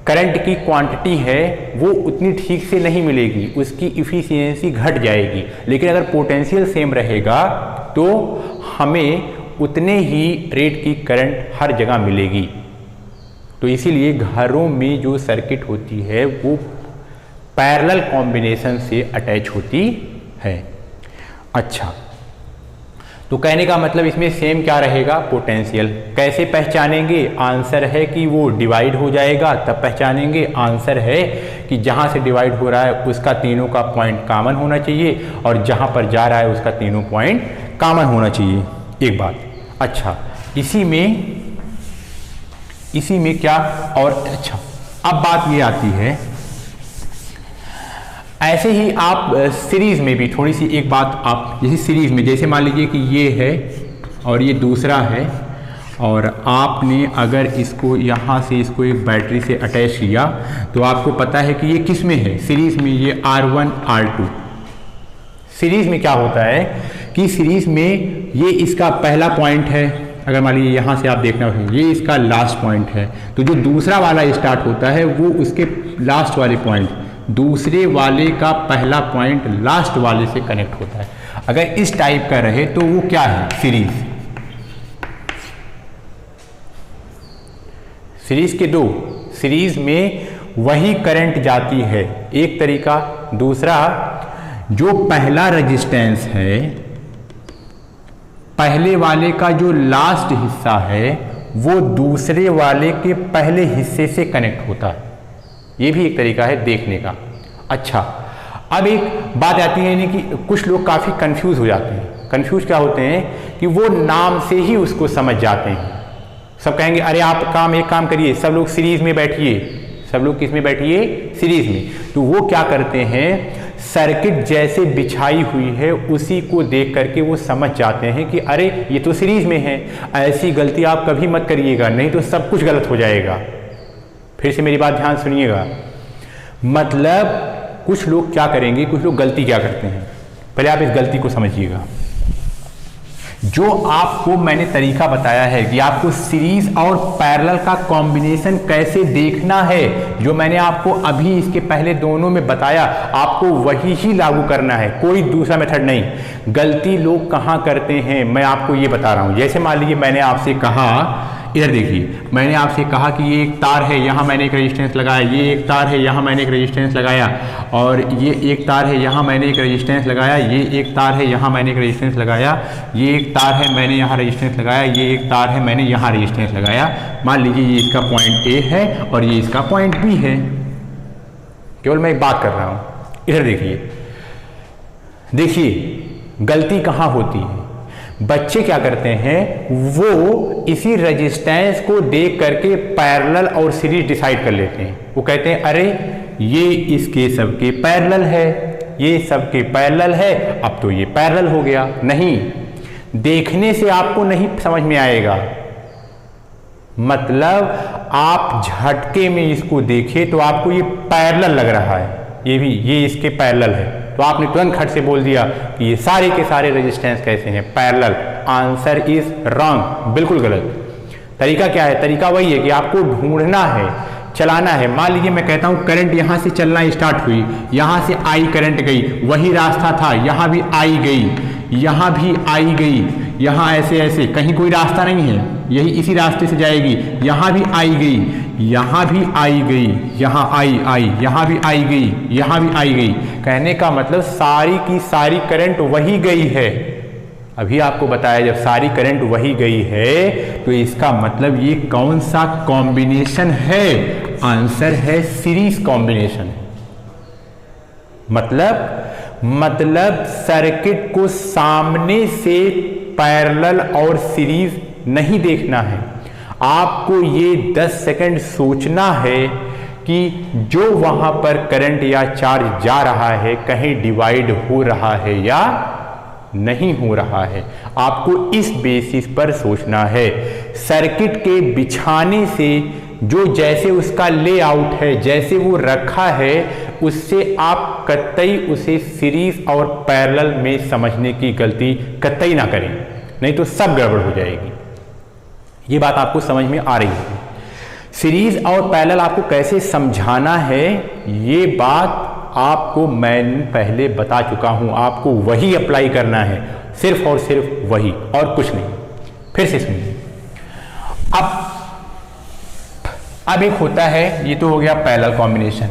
Speaker 1: करंट की क्वांटिटी है वो उतनी ठीक से नहीं मिलेगी, उसकी इफ़िशियंसी घट जाएगी। लेकिन अगर पोटेंशियल सेम रहेगा तो हमें उतने ही रेट की करंट हर जगह मिलेगी। तो इसीलिए घरों में जो सर्किट होती है वो पैरेलल कॉम्बिनेशन से अटैच होती है। अच्छा, तो कहने का मतलब इसमें सेम क्या रहेगा? पोटेंशियल। कैसे पहचानेंगे? आंसर है कि वो डिवाइड हो जाएगा तब पहचानेंगे। आंसर है कि जहाँ से डिवाइड हो रहा है उसका तीनों का पॉइंट कॉमन होना चाहिए, और जहाँ पर जा रहा है उसका तीनों पॉइंट कॉमन होना चाहिए। एक बात। अच्छा, इसी में क्या और अच्छा, अब बात ये आती है, ऐसे ही आप सीरीज में भी थोड़ी सी एक बात, आप जैसे सीरीज में, जैसे मान लीजिए कि ये है और ये दूसरा है, और आपने अगर इसको यहाँ से इसको एक बैटरी से अटैच किया तो आपको पता है कि ये किस में है? सीरीज में ये R1 R2। सीरीज में क्या होता है कि सीरीज में ये इसका पहला पॉइंट है, अगर मान लीजिए यहाँ से आप देखना है ये इसका लास्ट पॉइंट है, तो जो दूसरा वाला स्टार्ट होता है वो उसके लास्ट वाले पॉइंट, दूसरे वाले का पहला पॉइंट लास्ट वाले से कनेक्ट होता है। अगर इस टाइप का रहे तो वो क्या है? सीरीज। सीरीज के दो, सीरीज में वही करंट जाती है, एक तरीका। दूसरा, जो पहला रेजिस्टेंस है, पहले वाले का जो लास्ट हिस्सा है वो दूसरे वाले के पहले हिस्से से कनेक्ट होता है। ये भी एक तरीका है देखने का। अच्छा, अब एक बात आती है यानी कि कुछ लोग काफ़ी कंफ्यूज हो जाते हैं। कंफ्यूज क्या होते हैं कि वो नाम से ही उसको समझ जाते हैं। सब कहेंगे अरे आप एक काम करिए, सब लोग सीरीज में बैठिए, सब लोग किस में बैठिए? सीरीज में। तो वो क्या करते हैं, सर्किट जैसे बिछाई हुई है उसी को देख करके वो समझ जाते हैं कि अरे ये तो सीरीज में है। ऐसी गलती आप कभी मत करिएगा, नहीं तो सब कुछ गलत हो जाएगा। फिर से मेरी बात ध्यान सुनिएगा। मतलब कुछ लोग क्या करेंगे, कुछ लोग गलती क्या करते हैं, पहले आप इस गलती को समझिएगा। जो आपको मैंने तरीका बताया है कि आपको सीरीज और पैरेलल का कॉम्बिनेशन कैसे देखना है, जो मैंने आपको अभी इसके पहले दोनों में बताया, आपको वही ही लागू करना है, कोई दूसरा मेथड नहीं। गलती लोग कहाँ करते हैं मैं आपको ये बता रहा हूँ। जैसे मान लीजिए मैंने आपसे कहा, इधर देखिए, मैंने आपसे कहा कि ये एक तार है, यहाँ मैंने एक रेजिस्टेंस लगाया, ये एक तार है, यहाँ मैंने एक रेजिस्टेंस लगाया, और ये एक तार है, यहाँ मैंने एक रेजिस्टेंस लगाया, ये एक तार है, यहाँ मैंने एक रेजिस्टेंस लगाया, ये एक तार है, मैंने यहाँ रेजिस्टेंस लगाया, ये एक तार है, मैंने यहाँ रेजिस्टेंस लगाया। मान लीजिए ये इसका पॉइंट ए है और ये इसका पॉइंट बी है। केवल मैं एक बात कर रहा हूँ। इधर देखिए गलती कहाँ होती है। बच्चे क्या करते हैं, वो इसी रेजिस्टेंस को देख करके पैरेलल और सीरीज डिसाइड कर लेते हैं। वो कहते हैं अरे ये इसके सबके पैरेलल है, ये सबके पैरेलल है, अब तो ये पैरेलल हो गया। नहीं, देखने से आपको नहीं समझ में आएगा। मतलब आप झटके में इसको देखें तो आपको ये पैरेलल लग रहा है, ये इसके पैरेलल है, तो आपने तुरंत खट से बोल दिया कि ये सारे के सारे रेजिस्टेंस कैसे हैं, पैरेलल। आंसर इज रॉन्ग, बिल्कुल गलत। तरीका क्या है? तरीका वही है कि आपको ढूंढना है, चलाना है। मान लीजिए मैं कहता हूँ करंट यहाँ से चलना स्टार्ट हुई, यहाँ से आई करंट गई, वही रास्ता था, यहाँ भी आई गई, यहाँ भी आई गई, यहाँ ऐसे ऐसे, कहीं कोई रास्ता नहीं है, यही इसी रास्ते से जाएगी, यहाँ भी आई गई, यहाँ भी आई गई, यहाँ आई, यहाँ भी आई गई, यहाँ भी आई गई। कहने का मतलब सारी की सारी करंट वही गई है। अभी आपको बताया जब सारी करंट वही गई है तो इसका मतलब ये कौन सा कॉम्बिनेशन है? आंसर है सीरीज कॉम्बिनेशन। मतलब सर्किट को सामने से पैरेलल और सीरीज नहीं देखना है। आपको ये 10 सेकंड सोचना है कि जो वहां पर करंट या चार्ज जा रहा है कहीं डिवाइड हो रहा है या नहीं हो रहा है। आपको इस बेसिस पर सोचना है। सर्किट के बिछाने से जो जैसे उसका लेआउट है, जैसे वो रखा है, उससे आप कतई उसे सीरीज और पैरेलल में समझने की गलती कतई ना करें, नहीं तो सब गड़बड़ हो जाएगी। ये बात आपको समझ में आ रही है। सीरीज और पैरेलल आपको कैसे समझाना है ये बात आपको मैं पहले बता चुका हूं। आपको वही अप्लाई करना है, सिर्फ और सिर्फ वही और कुछ नहीं। फिर से सुनिए। अब एक होता है, ये तो हो गया पैरेलल कॉम्बिनेशन।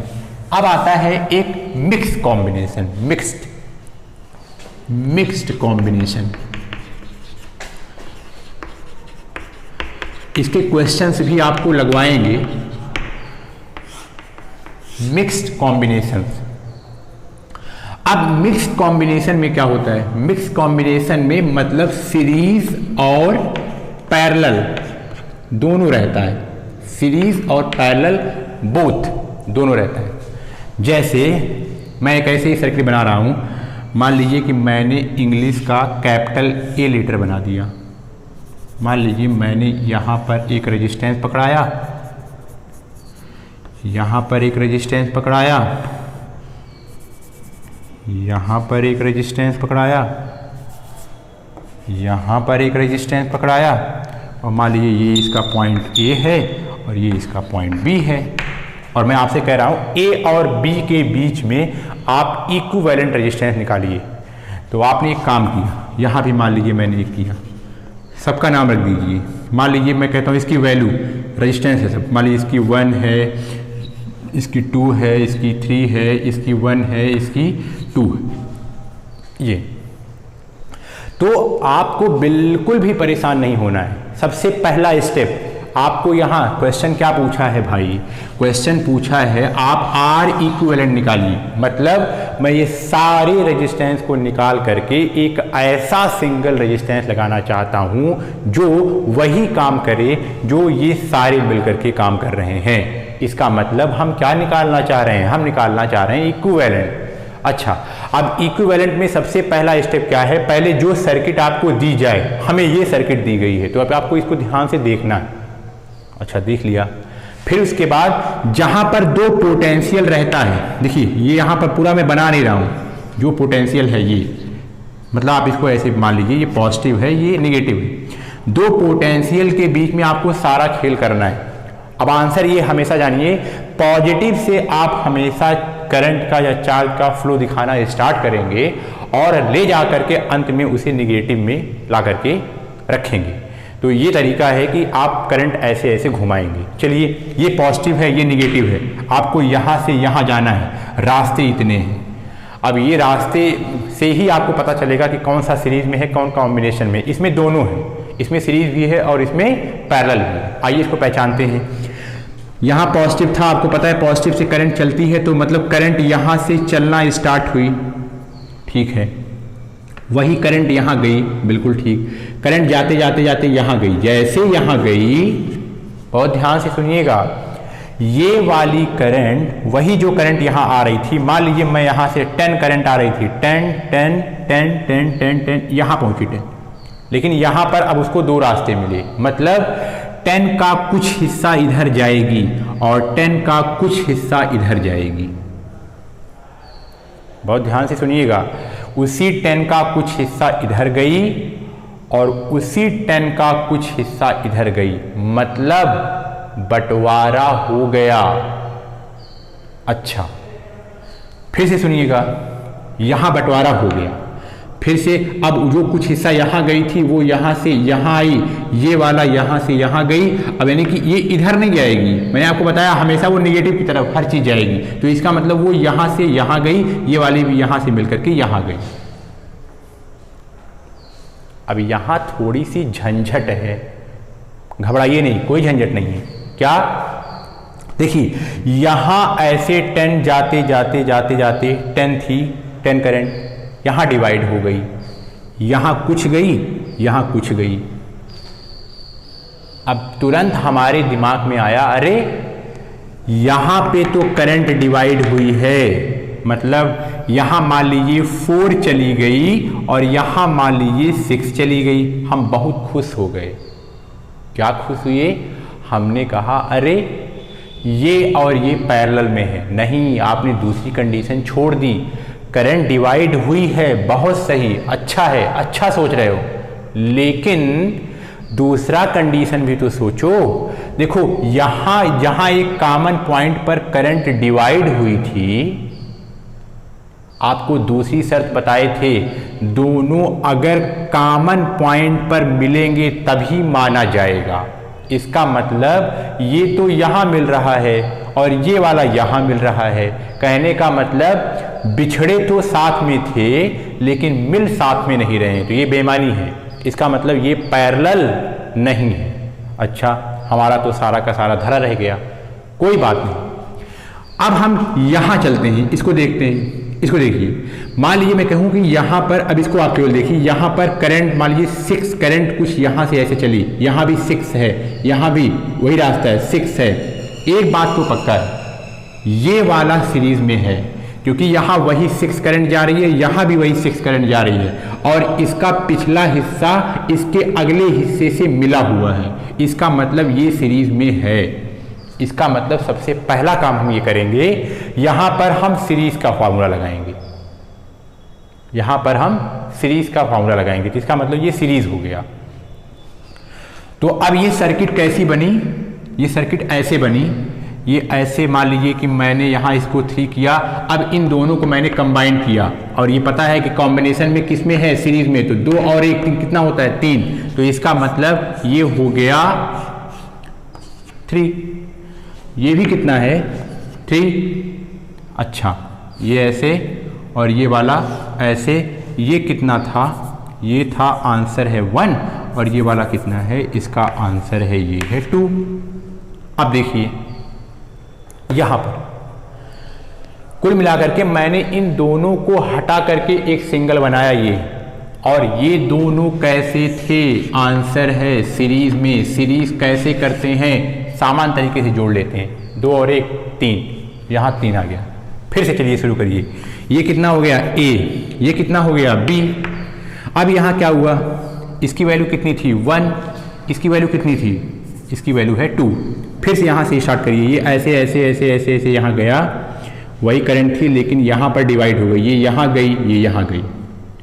Speaker 1: अब आता है एक मिक्स कॉम्बिनेशन, मिक्स्ड कॉम्बिनेशन। इसके क्वेश्चंस भी आपको लगवाएंगे। Mixed combinations. अब मिक्स्ड कॉम्बिनेशन में क्या होता है? मिक्स्ड कॉम्बिनेशन में मतलब सीरीज और पैरेलल दोनों रहता है। सीरीज और पैरेलल बोथ दोनों रहता है। जैसे मैं एक ऐसे ही सर्किट बना रहा हूं। मान लीजिए कि मैंने इंग्लिश का कैपिटल ए लेटर बना दिया। मान लीजिए मैंने यहां पर एक रेजिस्टेंस पकड़ाया, यहां पर एक रेजिस्टेंस पकड़ाया, यहां पर एक रेजिस्टेंस पकड़ाया, यहां पर एक रेजिस्टेंस पकड़ाया, और मान लीजिए ये इसका पॉइंट ए है और ये इसका पॉइंट बी है। और मैं आपसे कह रहा हूं ए और बी के बीच में आप इक्विवेलेंट रेजिस्टेंस निकालिए। तो आपने एक काम किया, यहां भी मान लीजिए मैंने एक किया, सबका नाम रख दीजिए। मान लीजिए मैं कहता हूँ इसकी वैल्यू रेजिस्टेंस है सब, मान लीजिए इसकी 1 है, इसकी 2 है, इसकी 3 है, इसकी 1 है, इसकी 2 है। ये तो आपको बिल्कुल भी परेशान नहीं होना है। सबसे पहला स्टेप आपको यहाँ क्वेश्चन क्या पूछा है भाई? क्वेश्चन पूछा है आप आर इक्विवेलेंट निकालिए। मतलब मैं ये सारे रेजिस्टेंस को निकाल करके एक ऐसा सिंगल रेजिस्टेंस लगाना चाहता हूँ जो वही काम करे जो ये सारे मिलकर के काम कर रहे हैं। इसका मतलब हम क्या निकालना चाह रहे हैं? हम निकालना चाह रहे हैं इक्विवेलेंट। अच्छा, अब इक्विवेलेंट में सबसे पहला स्टेप क्या है? पहले जो सर्किट आपको दी जाए, हमें ये सर्किट दी गई है तो अब आपको इसको ध्यान से देखना है। अच्छा, देख लिया। फिर उसके बाद जहां पर दो पोटेंशियल रहता है, देखिए ये यहां पर पूरा मैं बना नहीं रहा हूं, जो पोटेंशियल है ये, मतलब आप इसको ऐसे मान लीजिए ये पॉजिटिव है, ये नेगेटिव है। दो पोटेंशियल के बीच में आपको सारा खेल करना है। अब आंसर ये हमेशा जानिए, पॉजिटिव से आप हमेशा करंट का या चार्ज का फ्लो दिखाना स्टार्ट करेंगे और ले जा करके अंत में उसे निगेटिव में ला करके रखेंगे। तो ये तरीका है कि आप करंट ऐसे ऐसे घुमाएंगे। चलिए, ये पॉजिटिव है, ये निगेटिव है, आपको यहाँ से यहाँ जाना है, रास्ते इतने हैं। अब ये रास्ते से ही आपको पता चलेगा कि कौन सा सीरीज में है, कौन कॉम्बिनेशन में। इसमें दोनों है, इसमें सीरीज भी है और इसमें पैरेलल भी है। आइए इसको पहचानते हैं। यहाँ पॉजिटिव था, आपको पता है पॉजिटिव से करंट चलती है, तो मतलब करंट यहाँ से चलना स्टार्ट हुई, ठीक है। वही करंट यहाँ गई, बिल्कुल ठीक। करंट जाते जाते जाते यहाँ गई, जैसे यहाँ गई, बहुत ध्यान से सुनिएगा, ये वाली करंट, वही जो करंट यहाँ आ रही थी, मान लीजिए मैं यहाँ से 10 करंट आ रही थी, 10 10 10 10 10 10, यहाँ पहुँची 10। लेकिन यहाँ पर अब उसको दो रास्ते मिले, मतलब 10 का कुछ हिस्सा इधर जाएगी और 10 का कुछ हिस्सा इधर जाएगी। बहुत ध्यान से सुनिएगा, उसी 10 का कुछ हिस्सा इधर गई और उसी 10 का कुछ हिस्सा इधर गई, मतलब बंटवारा हो गया। अच्छा, फिर से सुनिएगा, यहां बंटवारा हो गया, फिर से अब जो कुछ हिस्सा यहाँ गई थी वो यहाँ से यहाँ आई, ये वाला यहाँ से यहाँ गई। अब यानी कि ये इधर नहीं जाएगी, मैंने आपको बताया हमेशा वो निगेटिव की तरफ हर चीज़ जाएगी, तो इसका मतलब वो यहाँ से यहाँ गई, ये वाली भी यहाँ से मिलकर के यहाँ गई। अब यहाँ थोड़ी सी झंझट है, घबराइए नहीं, कोई झंझट नहीं है। क्या? देखिए यहाँ ऐसे 10 जाते जाते जाते जाते 10 थी, 10 करंट यहाँ डिवाइड हो गई, यहाँ कुछ गई, यहाँ कुछ गई। अब तुरंत हमारे दिमाग में आया, अरे यहाँ पे तो करंट डिवाइड हुई है, मतलब यहाँ मान लीजिए 4 चली गई और यहाँ मान लीजिए 6 चली गई। हम बहुत खुश हो गए। क्या खुश हुए? हमने कहा अरे ये और ये पैरेलल में है। नहीं, आपने दूसरी कंडीशन छोड़ दी, करंट डिवाइड हुई है, बहुत सही, अच्छा है, अच्छा सोच रहे हो, लेकिन दूसरा कंडीशन भी तो सोचो। देखो यहाँ एक कॉमन पॉइंट पर करंट डिवाइड हुई थी, आपको दूसरी शर्त बताए थे, दोनों अगर कॉमन पॉइंट पर मिलेंगे तभी माना जाएगा। इसका मतलब ये तो यहाँ मिल रहा है और ये वाला यहाँ मिल रहा है, कहने का मतलब बिछड़े तो साथ में थे लेकिन मिल साथ में नहीं रहे, तो ये बेईमानी है। इसका मतलब ये पैरेलल नहीं है। अच्छा, हमारा तो सारा का सारा धरा रह गया, कोई बात नहीं। अब हम यहाँ चलते हैं, इसको देखते हैं। इसको देखिए, मान लीजिए मैं कहूँ कि यहाँ पर, अब इसको आप केवल देखिए, यहाँ पर करंट मान लीजिए 6 करंट कुछ यहाँ से ऐसे चली, यहाँ भी 6 है, यहाँ भी वही रास्ता है, 6 है। एक बात तो पक्का है, ये वाला सीरीज में है, क्योंकि यहाँ वही 6 करंट जा रही है, यहाँ भी वही 6 करंट जा रही है, और इसका पिछला हिस्सा इसके अगले हिस्से से मिला हुआ है। इसका मतलब ये सीरीज में है। इसका मतलब सबसे पहला काम हम ये करेंगे, यहां पर हम सीरीज का फॉर्मूला लगाएंगे। यहां पर हम सीरीज का फॉर्मूला लगाएंगे, तो इसका मतलब ये सीरीज हो गया। तो अब ये सर्किट कैसी बनी? ये सर्किट ऐसे बनी, ये ऐसे मान लीजिए कि मैंने यहां इसको 3 किया, अब इन दोनों को मैंने कंबाइन किया, और ये पता है कि कॉम्बिनेशन में किस में है, सीरीज में, तो 2 और 1 कितना होता है? 3। तो इसका मतलब ये हो गया 3। ये भी कितना है? 3। अच्छा, ये ऐसे और ये वाला ऐसे, ये कितना था? ये था, आंसर है 1, और ये वाला कितना है? इसका आंसर है, ये है 2। अब देखिए यहां पर कुल मिलाकर के मैंने इन दोनों को हटा करके एक सिंगल बनाया ये, और ये दोनों कैसे थे? आंसर है सीरीज में। सीरीज कैसे करते हैं? सामान्य तरीके से जोड़ लेते हैं, 2 और 1 3, यहाँ 3 आ गया। फिर से चलिए शुरू करिए, ये कितना हो गया? A, ये कितना हो गया? B। अब यहाँ क्या हुआ? इसकी वैल्यू कितनी थी? 1। इसकी वैल्यू कितनी थी? इसकी वैल्यू है 2। फिर से यहाँ से स्टार्ट करिए, ये ऐसे ऐसे ऐसे ऐसे ऐसे यहाँ गया, वही करंट थी लेकिन यहाँ पर डिवाइड हो गई, ये यहाँ गई, ये यहाँ गई।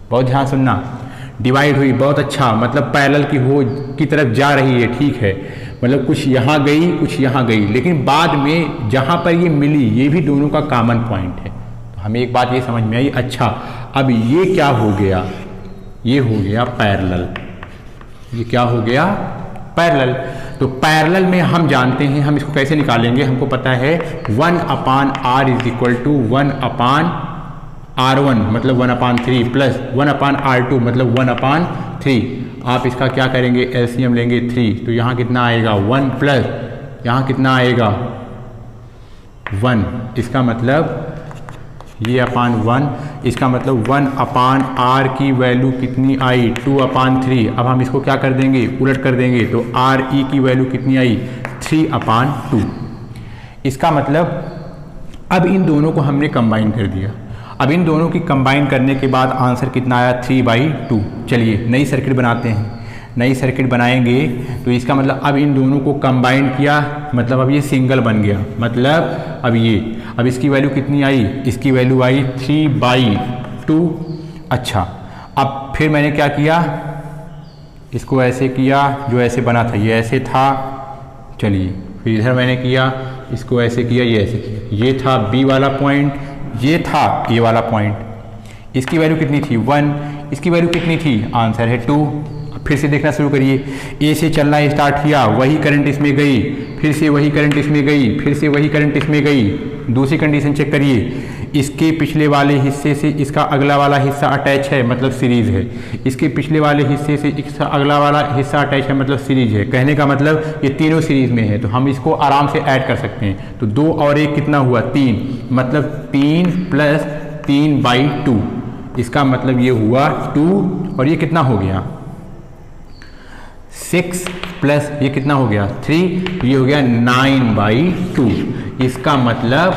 Speaker 1: बहुत ध्यान सुनना, डिवाइड हुई, बहुत अच्छा, मतलब पैरेलल की तरफ जा रही है, ठीक है, मतलब कुछ यहाँ गई कुछ यहाँ गई, लेकिन बाद में जहाँ पर ये मिली ये भी दोनों का कॉमन पॉइंट है। तो हमें एक बात ये समझ में आई, अच्छा अब ये क्या हो गया? ये हो गया पैरेलल। ये क्या हो गया? पैरेलल। तो पैरेलल में हम जानते हैं, हम इसको कैसे निकालेंगे, हमको पता है 1/r is equal to 1/r1 मतलब 1/3 प्लस 1/r2 मतलब 1/3। आप इसका क्या करेंगे? एलसीएम लेंगे 3, तो यहाँ कितना आएगा? 1 प्लस यहाँ कितना आएगा? 1। इसका मतलब ये /1, इसका मतलब 1/r की वैल्यू कितनी आई? 2/3। अब हम इसको क्या कर देंगे? उलट कर देंगे, तो re की वैल्यू कितनी आई? 3/2। इसका मतलब अब इन दोनों को हमने कंबाइन कर दिया। अब इन दोनों की कंबाइन करने के बाद आंसर कितना आया? 3/2। चलिए नई सर्किट बनाते हैं। नई सर्किट बनाएंगे तो इसका मतलब अब इन दोनों को कंबाइन किया, मतलब अब ये सिंगल बन गया, मतलब अब इसकी वैल्यू कितनी आई? इसकी वैल्यू आई 3/2। अच्छा, अब फिर मैंने क्या किया? इसको ऐसे किया, जो ऐसे बना था ये ऐसे था। चलिए फिर इधर मैंने किया, इसको ऐसे किया, ये ऐसे किया। ये था B वाला पॉइंट, ये था A वाला पॉइंट। इसकी वैल्यू कितनी थी 1, इसकी वैल्यू कितनी थी, आंसर है 2। फिर से देखना शुरू करिए, ए से चलना स्टार्ट किया, वही करंट इसमें गई, फिर से वही करंट इसमें गई, फिर से वही करंट इसमें गई। दूसरी कंडीशन चेक करिए, इसके पिछले वाले हिस्से से इसका अगला वाला हिस्सा अटैच है, मतलब सीरीज है। इसके पिछले वाले हिस्से से इसका अगला वाला हिस्सा अटैच है, मतलब सीरीज है। कहने का मतलब ये तीनों सीरीज में है, तो हम इसको आराम से ऐड कर सकते हैं। तो 2 और 1 कितना हुआ, 3, मतलब 3 + 3/2। इसका मतलब ये हुआ 2, और ये कितना हो गया 6 प्लस ये कितना हो गया 3, ये हो गया 9/2। इसका मतलब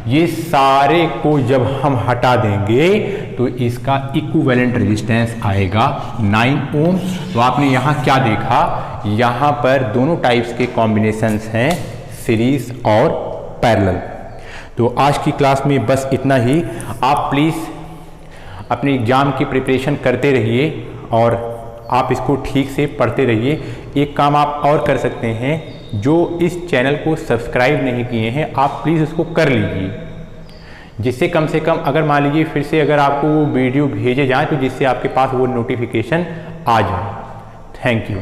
Speaker 1: ये सारे को जब हम हटा देंगे तो इसका इक्विवेलेंट रेजिस्टेंस आएगा 9 ओम। तो आपने यहाँ क्या देखा, यहाँ पर दोनों टाइप्स के कॉम्बिनेशंस हैं, सीरीज और पैरेलल। तो आज की क्लास में बस इतना ही। आप प्लीज़ अपने एग्ज़ाम की प्रिपरेशन करते रहिए और आप इसको ठीक से पढ़ते रहिए। एक काम आप और कर सकते हैं, जो इस चैनल को सब्सक्राइब नहीं किए हैं आप प्लीज़ उसको कर लीजिए, जिससे कम से कम अगर मान लीजिए फिर से अगर आपको वो वीडियो भेजे जाए तो जिससे आपके पास वो नोटिफिकेशन आ जाए। Thank you.